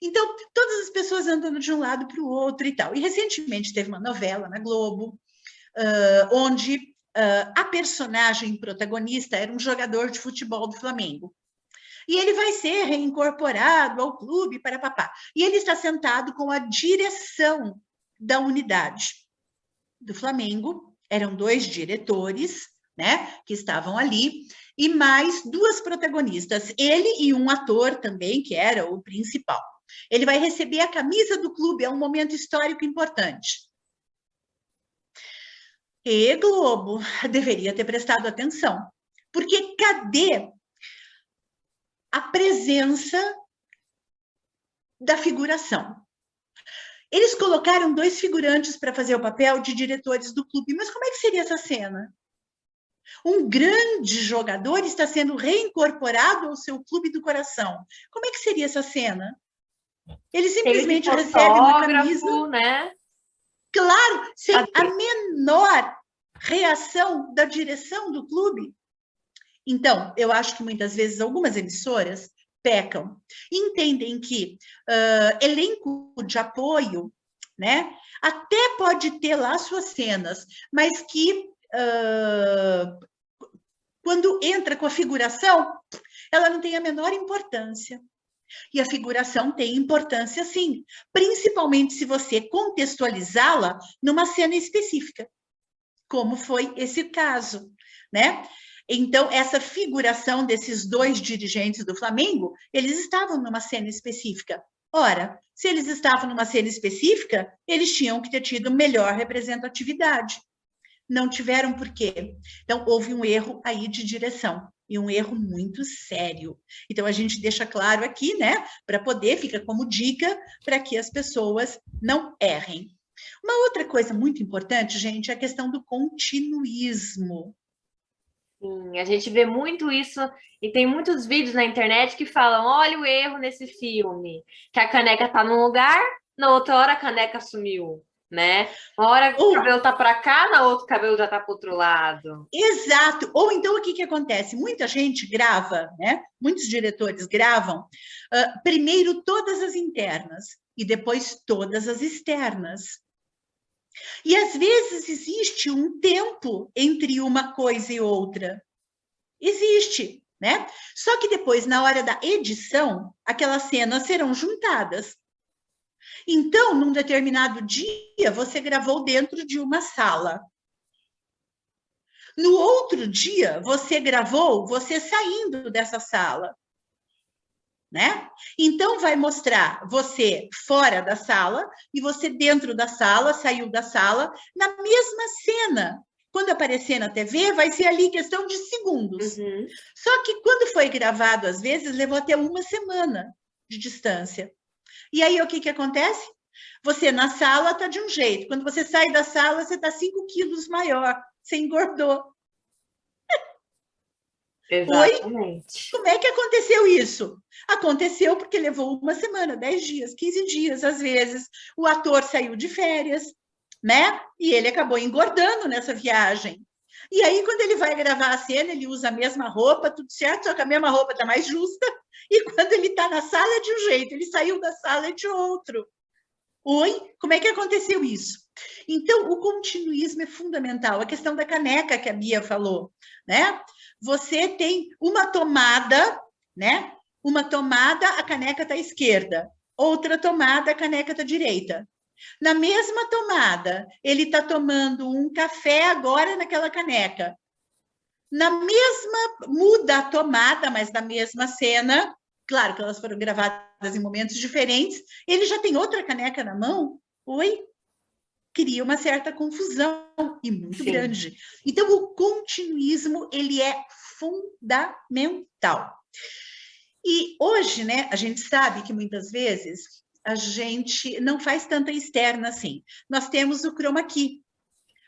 Então, todas as pessoas andando de um lado para o outro e tal. E recentemente teve uma novela na Globo, onde a personagem protagonista era um jogador de futebol do Flamengo. E ele vai ser reincorporado ao clube para papá. E ele está sentado com a direção da unidade do Flamengo. Eram 2 diretores, né, que estavam ali, e mais 2 protagonistas, ele e um ator também, que era o principal. Ele vai receber a camisa do clube, é um momento histórico importante. E Globo deveria ter prestado atenção, porque cadê a presença da figuração? Eles colocaram 2 figurantes para fazer o papel de diretores do clube, mas como é que seria essa cena? Um grande jogador está sendo reincorporado ao seu clube do coração. Como é que seria essa cena? Ele simplesmente recebe uma camisa,
né?
Claro, sem a menor reação da direção do clube. Então, eu acho que muitas vezes algumas emissoras pecam, entendem que elenco de apoio, né, até pode ter lá suas cenas, mas que quando entra com a figuração, ela não tem a menor importância. E a figuração tem importância, sim, principalmente se você contextualizá-la numa cena específica, como foi esse caso, né? Então, essa figuração desses 2 dirigentes do Flamengo, eles estavam numa cena específica. Ora, se eles estavam numa cena específica, eles tinham que ter tido melhor representatividade. Não tiveram por quê? Então, houve um erro aí de direção. e um erro muito sério. Então, a gente deixa claro aqui, né, para poder, fica como dica, para que as pessoas não errem. Uma outra coisa muito importante, gente, é a questão do continuismo.
Sim, a gente vê muito isso e tem muitos vídeos na internet que falam: olha o erro nesse filme, que a caneca tá num lugar, na outra hora a caneca sumiu, né? Uma hora o cabelo tá para cá, na outra o cabelo já tá para outro lado.
Exato. Ou então o que acontece? Muita gente grava, né? Muitos diretores gravam primeiro todas as internas e depois todas as externas. E às vezes existe um tempo entre uma coisa e outra. Existe, né? Só que depois, na hora da edição, aquelas cenas serão juntadas. Então, num determinado dia, você gravou dentro de uma sala. No outro dia, você gravou você saindo dessa sala. Né? Então, vai mostrar você fora da sala e você dentro da sala, saiu da sala, na mesma cena. Quando aparecer na TV, vai ser ali questão de segundos.
Uhum.
Só que quando foi gravado, às vezes, levou até uma semana de distância. E aí, o que acontece? Você na sala está de um jeito. Quando você sai da sala, você está 5 quilos maior. Você engordou.
Exatamente.
Oi? Como é que aconteceu isso? Aconteceu porque levou uma semana, 10 dias, 15 dias, às vezes. O ator saiu de férias, né? E ele acabou engordando nessa viagem. E aí, quando ele vai gravar a cena, ele usa a mesma roupa, tudo certo, só que a mesma roupa está mais justa. E quando ele está na sala é de um jeito, ele saiu da sala é de outro. Oi? Como é que aconteceu isso? Então, o continuismo é fundamental. A questão da caneca que a Bia falou, né? Você tem uma tomada, né? Uma tomada, a caneca está à esquerda. Outra tomada, a caneca está à direita. Na mesma tomada, ele está tomando um café agora naquela caneca. Na mesma, muda a tomada, mas na mesma cena, claro que elas foram gravadas em momentos diferentes, ele já tem outra caneca na mão. Oi? Cria uma certa confusão e muito
Sim.
grande. Então, o continuismo, ele é fundamental. E hoje, né, a gente sabe que muitas vezes a gente não faz tanta externa assim. Nós temos o chroma key.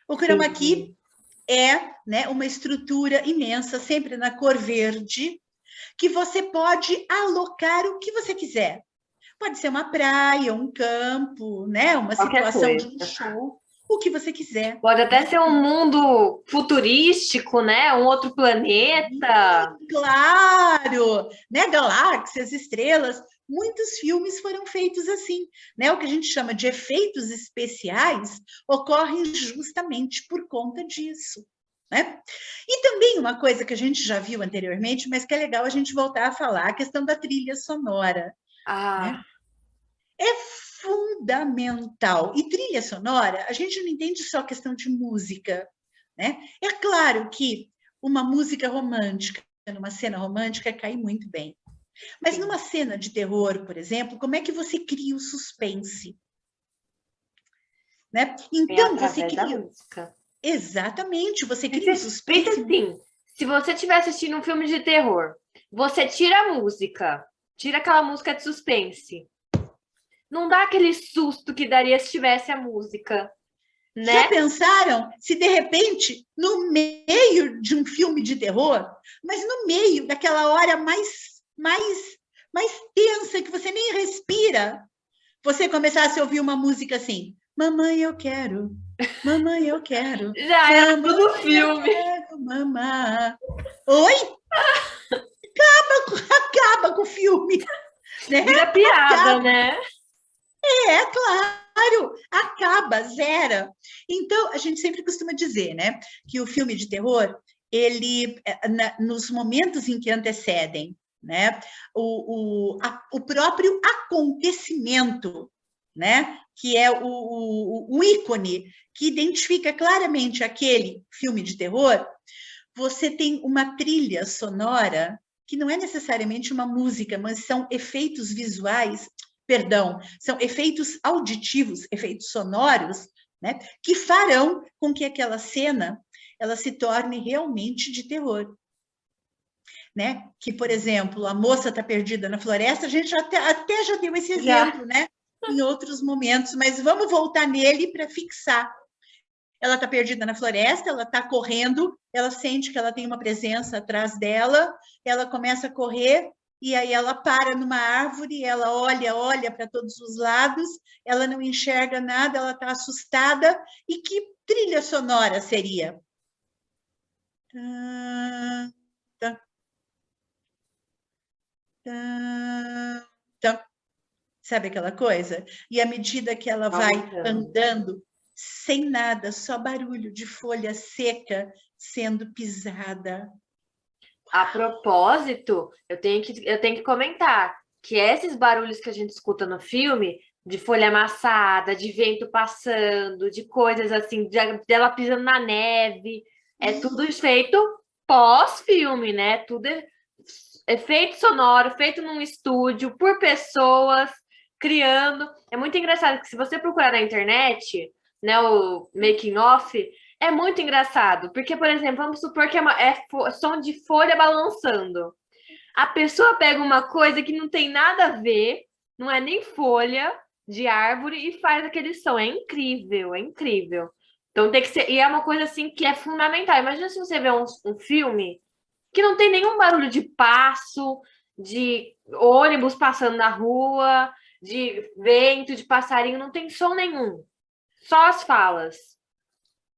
O chroma key é, né, uma estrutura imensa, sempre na cor verde, que você pode alocar o que você quiser. Pode ser uma praia, um campo, né, uma situação de um show, o que você quiser.
Pode até ser um mundo futurístico, né? Um outro planeta.
Claro, né? Galáxias, estrelas. Muitos filmes foram feitos assim, né? O que a gente chama de efeitos especiais ocorrem justamente por conta disso, né? E também uma coisa que a gente já viu anteriormente, mas que é legal a gente voltar a falar, a questão da trilha sonora. Né? É fundamental. E trilha sonora, a gente não entende só a questão de música, né? É claro que uma música romântica, numa cena romântica, cai muito bem. Mas numa cena de terror, por exemplo, como é que você cria o suspense? Né? Então, você cria...
da música.
Exatamente, você cria o suspense.
Assim, se você estiver assistindo um filme de terror, você tira a música, tira aquela música de suspense. Não dá aquele susto que daria se tivesse a música, né?
Já pensaram se de repente, no meio de um filme de terror, mas no meio daquela hora mais tensa, que você nem respira, você começasse a ouvir uma música assim, mamãe, eu quero, mamãe, eu quero.
Já era tudo filme.
Eu quero, mamãe. Oi? Acaba com o filme. Né?
Vira piada, né?
É, claro, acaba, zera. Então, a gente sempre costuma dizer, né, que o filme de terror, ele, nos momentos em que antecedem, né, o próprio acontecimento, né, que é o ícone que identifica claramente aquele filme de terror, você tem uma trilha sonora que não é necessariamente uma música, mas são efeitos visuais, são efeitos auditivos, efeitos sonoros, né, que farão com que aquela cena ela se torne realmente de terror. né? Que, por exemplo, a moça está perdida na floresta, a gente até já deu esse exemplo, né? Em outros momentos, mas vamos voltar nele para fixar. Ela está perdida na floresta, ela está correndo, ela sente que ela tem uma presença atrás dela, ela começa a correr, e aí ela para numa árvore, ela olha para todos os lados, ela não enxerga nada, ela está assustada, e que trilha sonora seria? Sabe aquela coisa? E à medida que ela vai andando, sem nada, só barulho de folha seca sendo pisada.
A propósito, eu tenho que comentar que esses barulhos que a gente escuta no filme, de folha amassada, de vento passando, de coisas assim, dela pisando na neve, é tudo feito pós-filme, né? Tudo efeito sonoro, feito num estúdio, por pessoas, criando. É muito engraçado que se você procurar na internet, né, o making of, é muito engraçado, porque, por exemplo, vamos supor que é som de folha balançando. A pessoa pega uma coisa que não tem nada a ver, não é nem folha de árvore, e faz aquele som. É incrível, é incrível. Então tem que ser. E é uma coisa assim que é fundamental. Imagina se você vê um filme que não tem nenhum barulho de passo, de ônibus passando na rua, de vento, de passarinho, não tem som nenhum. Só as falas.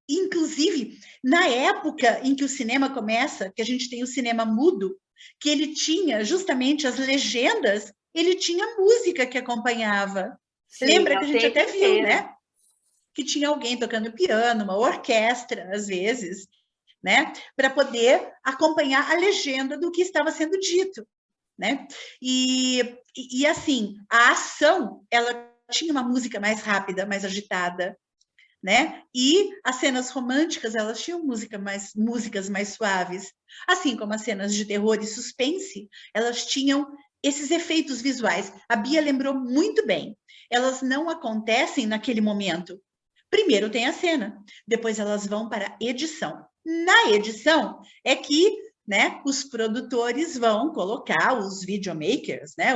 Inclusive, na época em que o cinema começa, que a gente tem o cinema mudo, que ele tinha justamente as legendas, ele tinha música que acompanhava. Sim, lembra que a gente até viu, né? Que tinha alguém tocando piano, uma orquestra, às vezes, né? Para poder acompanhar a legenda do que estava sendo dito, né? E assim, a ação, ela tinha uma música mais rápida, mais agitada, né? E as cenas românticas, elas tinham músicas mais suaves, assim como as cenas de terror e suspense, elas tinham esses efeitos visuais. A Bia lembrou muito bem. Elas não acontecem naquele momento. Primeiro tem a cena, depois elas vão para a edição. Na edição é que, né, os produtores vão colocar, os videomakers, né,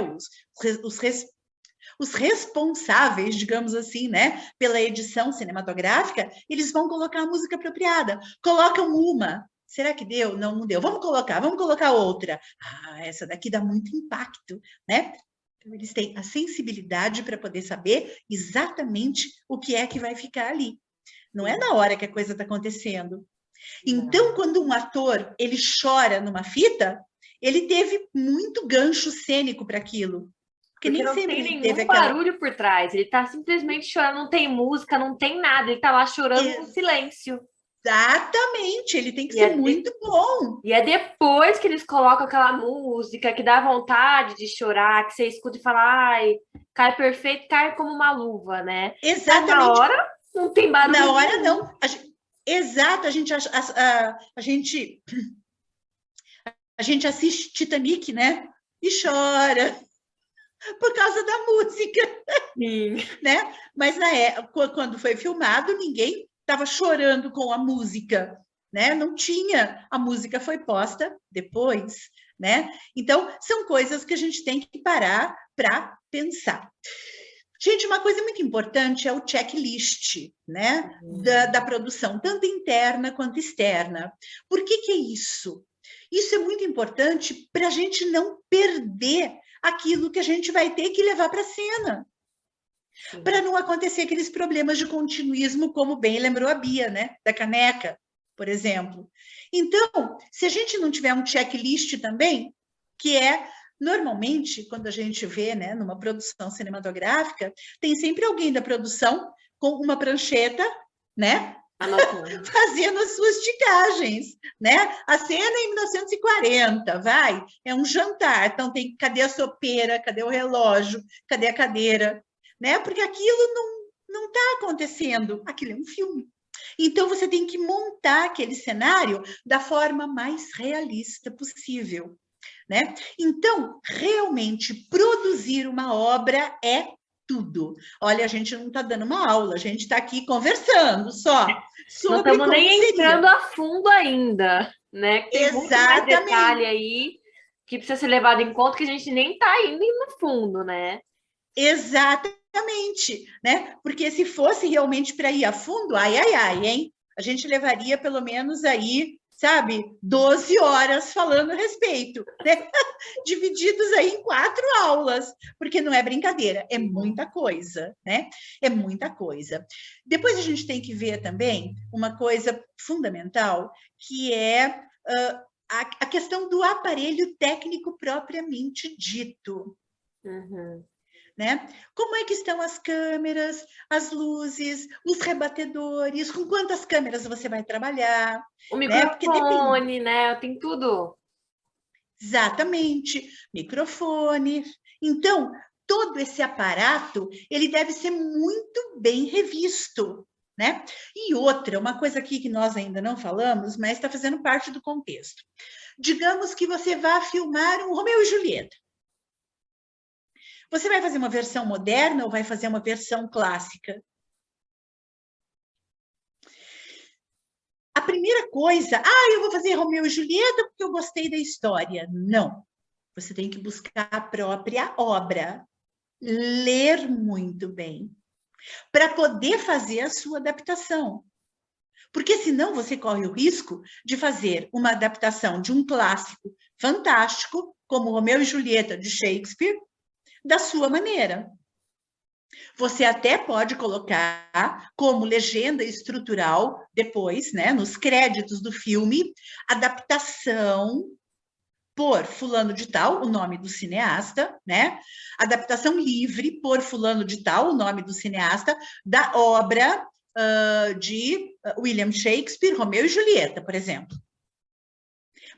os responsáveis, digamos assim, né, pela edição cinematográfica, eles vão colocar a música apropriada. Colocam uma. Será que deu? Não, não deu. Vamos colocar outra. Ah, essa daqui dá muito impacto, né? Então, eles têm a sensibilidade para poder saber exatamente o que é que vai ficar ali. Não é na hora que a coisa está acontecendo. Então, quando um ator ele chora numa fita, ele teve muito gancho cênico para aquilo.
Porque nem não sempre tem nenhum barulho por trás. Ele tá simplesmente chorando, não tem música, não tem nada. Ele tá lá chorando em silêncio.
Exatamente, ele tem que ser muito bom.
E é depois que eles colocam aquela música que dá vontade de chorar, que você escuta e fala, ai, cai perfeito, cai como uma luva, né?
Exatamente.
Na hora, não tem barulho.
Na hora, não. Exato, a gente assiste Titanic, né? E chora por causa da música.
Sim.
Né? Mas quando foi filmado, ninguém estava chorando com a música, né? Não tinha, a música foi posta depois, né? Então, são coisas que a gente tem que parar para pensar. Gente, uma coisa muito importante é o checklist, né? Da produção, tanto interna quanto externa. Por que é isso? Isso é muito importante para a gente não perder aquilo que a gente vai ter que levar para a cena. Para não acontecer aqueles problemas de continuismo, como bem lembrou a Bia, né? Da caneca, por exemplo. Então, se a gente não tiver um checklist também, que é, normalmente, quando a gente vê, né, numa produção cinematográfica, tem sempre alguém da produção com uma prancheta, né? Fazendo as suas ticagens, né? A cena é em 1940, vai, é um jantar, então cadê a sopeira, cadê o relógio, cadê a cadeira, né? Porque aquilo não está acontecendo, aquilo é um filme. Então, você tem que montar aquele cenário da forma mais realista possível, né? Então, realmente, produzir uma obra é tudo. Olha, a gente não está dando uma aula, a gente está aqui conversando só.
Não estamos nem entrando a fundo ainda, né? Tem muito mais detalhe aí. que precisa ser levado em conta, que a gente nem tá indo no fundo, né?
Exatamente, né? Porque se fosse realmente para ir a fundo, ai, ai, ai, hein? A gente levaria pelo menos aí, sabe, 12 horas falando a respeito, né? Divididos aí em 4 aulas, porque não é brincadeira, é muita coisa, né? É muita coisa. Depois a gente tem que ver também uma coisa fundamental, que é a questão do aparelho técnico propriamente dito.
Uhum.
Né? Como é que estão as câmeras, as luzes, os rebatedores, com quantas câmeras você vai trabalhar,
O
né? Porque depende.
microfone, né? Tem tudo.
Exatamente, microfone. Então, todo esse aparato, ele deve ser muito bem revisto, né? E outra, uma coisa aqui que nós ainda não falamos, mas está fazendo parte do contexto. Digamos que você vá filmar um Romeu e Julieta. Você vai fazer uma versão moderna ou vai fazer uma versão clássica? A primeira coisa, eu vou fazer Romeu e Julieta porque eu gostei da história. Não. Você tem que buscar a própria obra, ler muito bem, para poder fazer a sua adaptação. Porque senão você corre o risco de fazer uma adaptação de um clássico fantástico, como Romeu e Julieta de Shakespeare, da sua maneira. Você até pode colocar como legenda estrutural depois, né, nos créditos do filme, adaptação por fulano de tal, o nome do cineasta, né? Adaptação livre por fulano de tal, o nome do cineasta, da obra de William Shakespeare, Romeu e Julieta, por exemplo.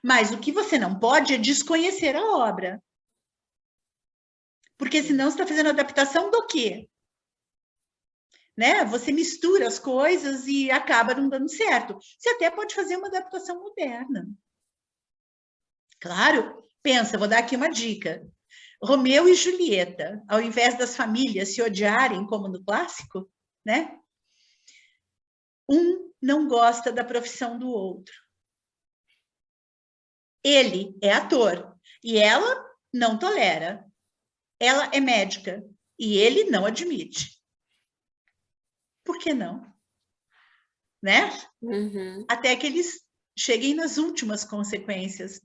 Mas o que você não pode é desconhecer a obra. Porque senão você está fazendo adaptação do quê? Né? Você mistura as coisas e acaba não dando certo. Você até pode fazer uma adaptação moderna. Claro, pensa, vou dar aqui uma dica. Romeu e Julieta, ao invés das famílias se odiarem como no clássico, né? Um não gosta da profissão do outro. Ele é ator e ela não tolera. Ela é médica e ele não admite. Por que não? Né?
Uhum.
Até que eles cheguem nas últimas consequências.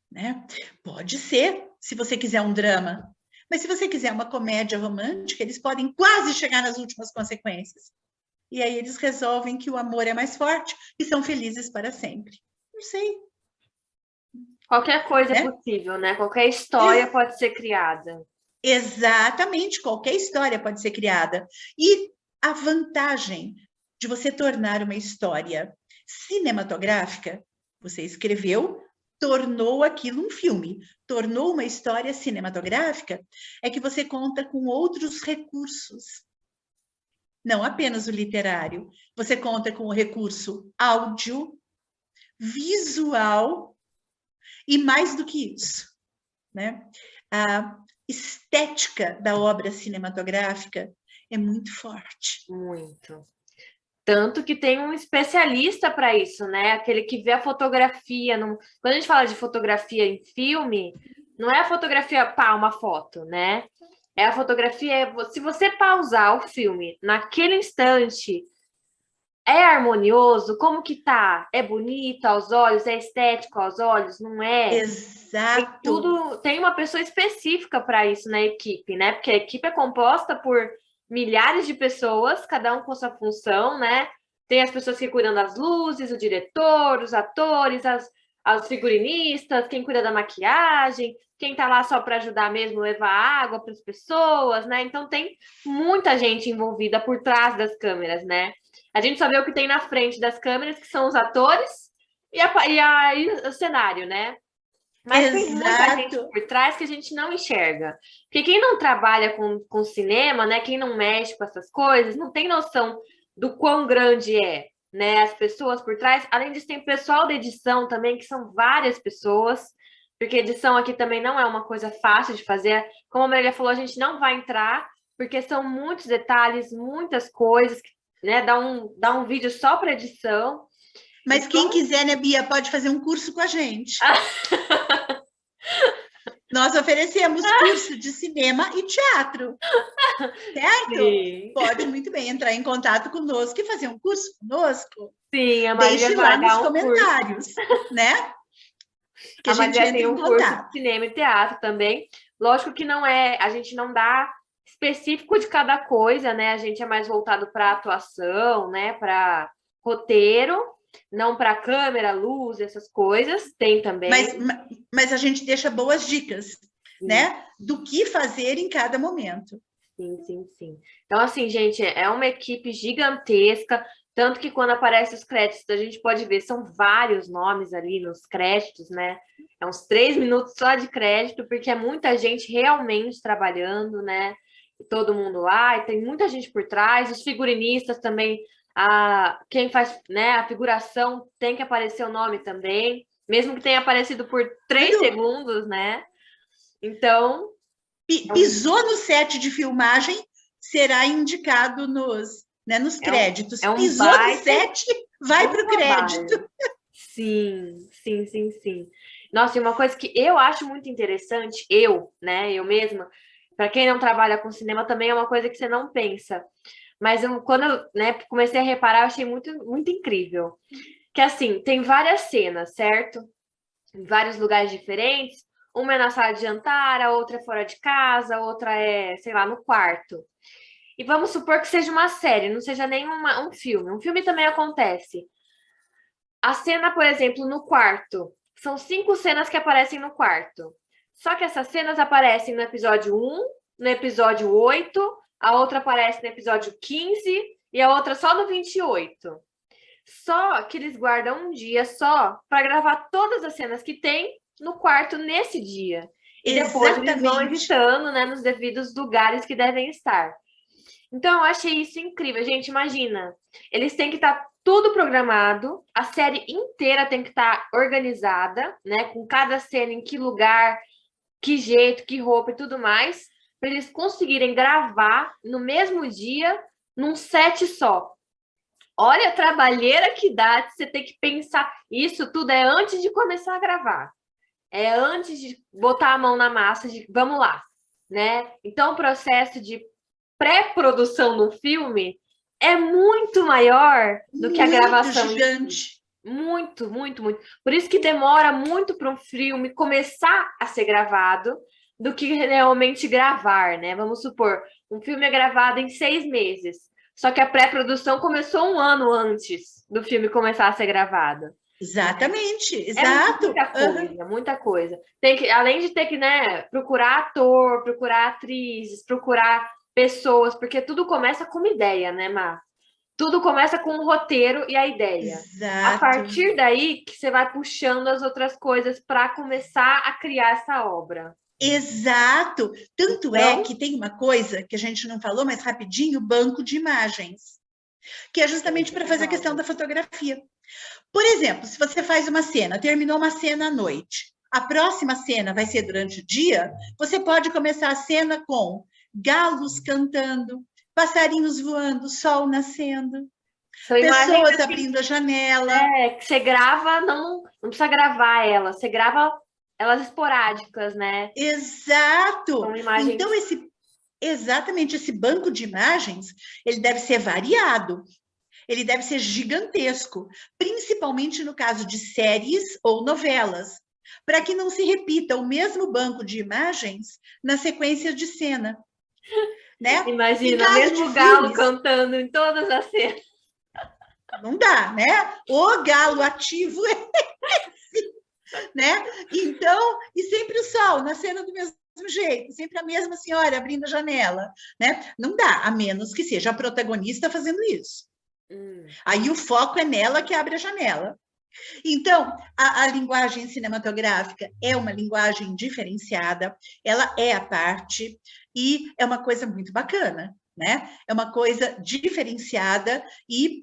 Né? Pode ser, se você quiser um drama. Mas se você quiser uma comédia romântica, eles podem quase chegar nas últimas consequências. E aí eles resolvem que o amor é mais forte e são felizes para sempre. Não sei.
Qualquer coisa é
Né?
possível, né? Qualquer história pode ser criada.
Exatamente, qualquer história pode ser criada. E a vantagem de você tornar uma história cinematográfica, você escreveu, tornou aquilo um filme, tornou uma história cinematográfica, é que você conta com outros recursos. Não apenas o literário. Você conta com o recurso áudio, visual e mais do que isso, né? A estética da obra cinematográfica é muito forte.
Muito. Tanto que tem um especialista para isso, né? Aquele que vê a fotografia. Quando a gente fala de fotografia em filme, não é a fotografia, uma foto, né? É a fotografia. Se você pausar o filme naquele instante, é harmonioso? Como que tá? É bonito aos olhos? É estético aos olhos? Não é?
Exato.
Tem uma pessoa específica para isso na equipe, né? Porque a equipe é composta por milhares de pessoas, cada um com sua função, né? Tem as pessoas que cuidam das luzes, o diretor, os atores, as figurinistas, quem cuida da maquiagem, quem tá lá só para ajudar mesmo, levar água para as pessoas, né? Então tem muita gente envolvida por trás das câmeras, né? A gente só vê o que tem na frente das câmeras, que são os atores e o cenário, né? Mas tem muita gente
Exato.
por trás que a gente não enxerga. Porque quem não trabalha com cinema, né? Quem não mexe com essas coisas, não tem noção do quão grande é, né? As pessoas por trás. Além disso, tem pessoal da edição também, que são várias pessoas. Porque edição aqui também não é uma coisa fácil de fazer. Como a Marília falou, a gente não vai entrar, porque são muitos detalhes, muitas coisas, né? Dá um vídeo só para edição.
Mas quem quiser, né, Bia, pode fazer um curso com a gente. Nós oferecemos curso de cinema e teatro, certo?
Sim.
Pode muito bem entrar em contato conosco e fazer um curso conosco.
Sim, a Maria
Deixe
vai
lá nos
dar um
comentários, né? Que
A
a gente
Maria
entra
tem
em
um curso
contato.
de cinema e teatro também. Lógico que não é, a gente não dá específico de cada coisa, né? A gente é mais voltado para atuação, né? Para roteiro, não para câmera, luz, essas coisas. Tem também.
Mas a gente deixa boas dicas,
Sim.
né? Do que fazer em cada momento.
Sim, sim, sim. Então, assim, gente, é uma equipe gigantesca. Tanto que quando aparecem os créditos, a gente pode ver, são vários nomes ali nos créditos, né? É uns 3 minutos só de crédito, porque é muita gente realmente trabalhando, né? E todo mundo lá, e tem muita gente por trás, os figurinistas também, quem faz, né, a figuração tem que aparecer o nome também, mesmo que tenha aparecido por 3 segundos, né? Então.
Pisou no set de filmagem, será indicado nos créditos. Pisou no set, vai para o crédito.
Sim, sim, sim, sim. Nossa, e uma coisa que eu acho muito interessante, eu mesma, para quem não trabalha com cinema também é uma coisa que você não pensa. Mas quando eu, né, comecei a reparar, eu achei muito, muito incrível. Que assim, tem várias cenas, certo? Em vários lugares diferentes. Uma é na sala de jantar, a outra é fora de casa, a outra é, sei lá, no quarto. E vamos supor que seja uma série, não seja nem um filme. Um filme também acontece. A cena, por exemplo, no quarto. São 5 cenas que aparecem no quarto. Só que essas cenas aparecem no episódio 1, no episódio 8, a outra aparece no episódio 15 e a outra só no 28. Só que eles guardam um dia só para gravar todas as cenas que tem no quarto nesse dia. E depois eles vão editando, né, nos devidos lugares que devem estar. Então, eu achei isso incrível. Gente, imagina. Eles têm que estar tudo programado, a série inteira tem que estar organizada, né? Com cada cena, em que lugar, que jeito, que roupa e tudo mais, para eles conseguirem gravar no mesmo dia, num set só. Olha a trabalheira que dá de você ter que pensar. Isso tudo é antes de começar a gravar. É antes de botar a mão na massa, de vamos lá, né? Então, o processo de pré-produção no filme é muito maior do que a gravação.
Muito gigante.
Muito, muito, muito. Por isso que demora muito para um filme começar a ser gravado do que realmente gravar, né? Vamos supor, um filme é gravado em 6 meses, só que a pré-produção começou 1 ano antes do filme começar a ser gravado.
Exatamente, exato.
Muita coisa, muita coisa. Tem que, além de ter que, né, procurar ator, procurar atrizes, procurar pessoas, porque tudo começa com uma ideia, né, Má? Tudo começa com um roteiro e a ideia.
Exato.
A partir daí que você vai puxando as outras coisas para começar a criar essa obra.
Exato. Tanto é que tem uma coisa que a gente não falou, mas rapidinho, banco de imagens, que é justamente para fazer a questão da fotografia. Por exemplo, se você faz uma cena, terminou uma cena à noite, a próxima cena vai ser durante o dia, você pode começar a cena com galos cantando, passarinhos voando, sol nascendo, pessoas assim, abrindo a janela.
Que você grava, não precisa gravar ela, você grava elas esporádicas, né?
Exato!
Imagens...
Então, exatamente esse banco de imagens, ele deve ser variado, ele deve ser gigantesco, principalmente no caso de séries ou novelas, para que não se repita o mesmo banco de imagens na sequência de cena. Né?
Imagina, mesmo galo cantando em todas as cenas.
Não dá, né? O galo ativo é esse, né? Então, e sempre o sol na cena do mesmo jeito, sempre a mesma senhora abrindo a janela, né? Não dá, a menos que seja a protagonista fazendo isso. Aí o foco é nela que abre a janela. Então, a linguagem cinematográfica é uma linguagem diferenciada, ela é à parte e é uma coisa muito bacana, né? É uma coisa diferenciada e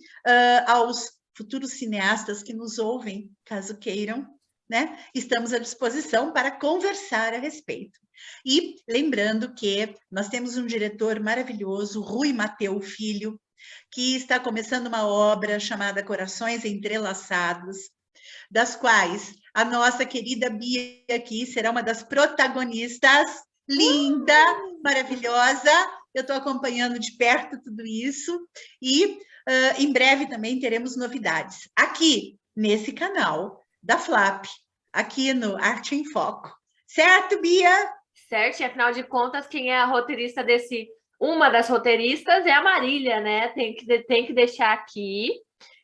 aos futuros cineastas que nos ouvem, caso queiram, né? Estamos à disposição para conversar a respeito. E lembrando que nós temos um diretor maravilhoso, Rui Mateu Filho, que está começando uma obra chamada Corações Entrelaçados, das quais a nossa querida Bia aqui será uma das protagonistas. Linda, maravilhosa. Eu estou acompanhando de perto tudo isso e em breve também teremos novidades aqui nesse canal da FLAP, aqui no Arte em Foco. Certo, Bia?
Certo, e afinal de contas, quem é a roteirista uma das roteiristas é a Marília, né? Tem que deixar aqui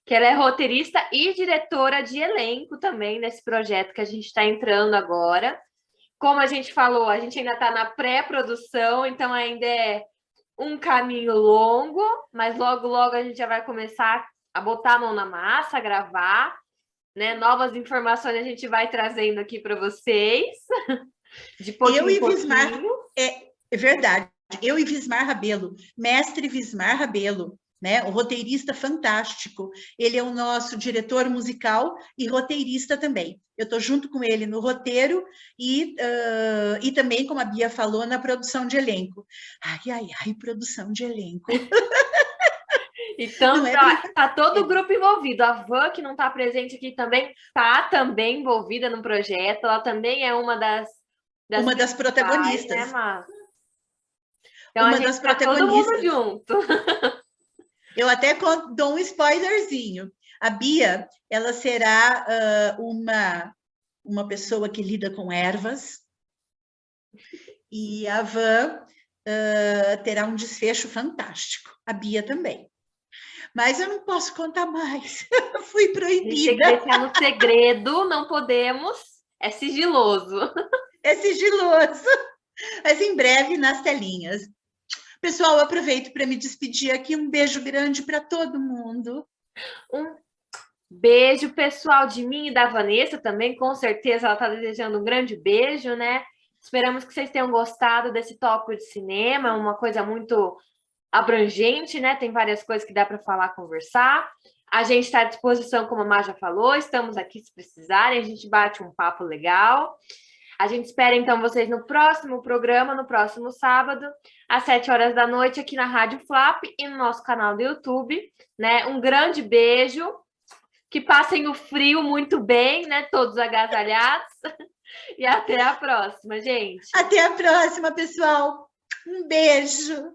que ela é roteirista e diretora de elenco também nesse projeto que a gente está entrando agora. Como a gente falou, a gente ainda está na pré-produção, então ainda é um caminho longo, mas logo, logo a gente já vai começar a botar a mão na massa, a gravar, né? Novas informações a gente vai trazendo aqui para vocês, de pouquinho em pouquinho.
É verdade. Eu e Vismar Rabelo, mestre Vismar Rabelo, né? O roteirista fantástico. Ele é o nosso diretor musical e roteirista também. Eu estou junto com ele no roteiro e também, como a Bia falou, na produção de elenco. Ai, produção de elenco.
Então, tá todo o grupo envolvido. A Van, que não está presente aqui também, está também envolvida no projeto. Ela também é uma das
protagonistas.
Né, Má? Então,
uma
a gente
das
tá
protagonistas.
todo mundo junto.
Eu até dou um spoilerzinho. A Bia, ela será uma pessoa que lida com ervas e a Van terá um desfecho fantástico. A Bia também. Mas eu não posso contar mais. Fui proibida.
Tem que deixar no segredo, não podemos. É sigiloso.
É sigiloso. Mas em breve nas telinhas. Pessoal, eu aproveito para me despedir aqui. Um beijo grande para todo mundo.
Um beijo, pessoal, de mim e da Vanessa também. Com certeza ela está desejando um grande beijo, né? Esperamos que vocês tenham gostado desse tópico de cinema. Uma coisa muito abrangente, né? Tem várias coisas que dá para falar, conversar. A gente está à disposição, como a Má já falou. Estamos aqui se precisarem. A gente bate um papo legal. A gente espera, então, vocês no próximo programa, no próximo sábado, às 7 horas da noite, aqui na Rádio Flap e no nosso canal do YouTube, né? Um grande beijo, que passem o frio muito bem, né? Todos agasalhados. E até a próxima, gente.
Até a próxima, pessoal. Um beijo.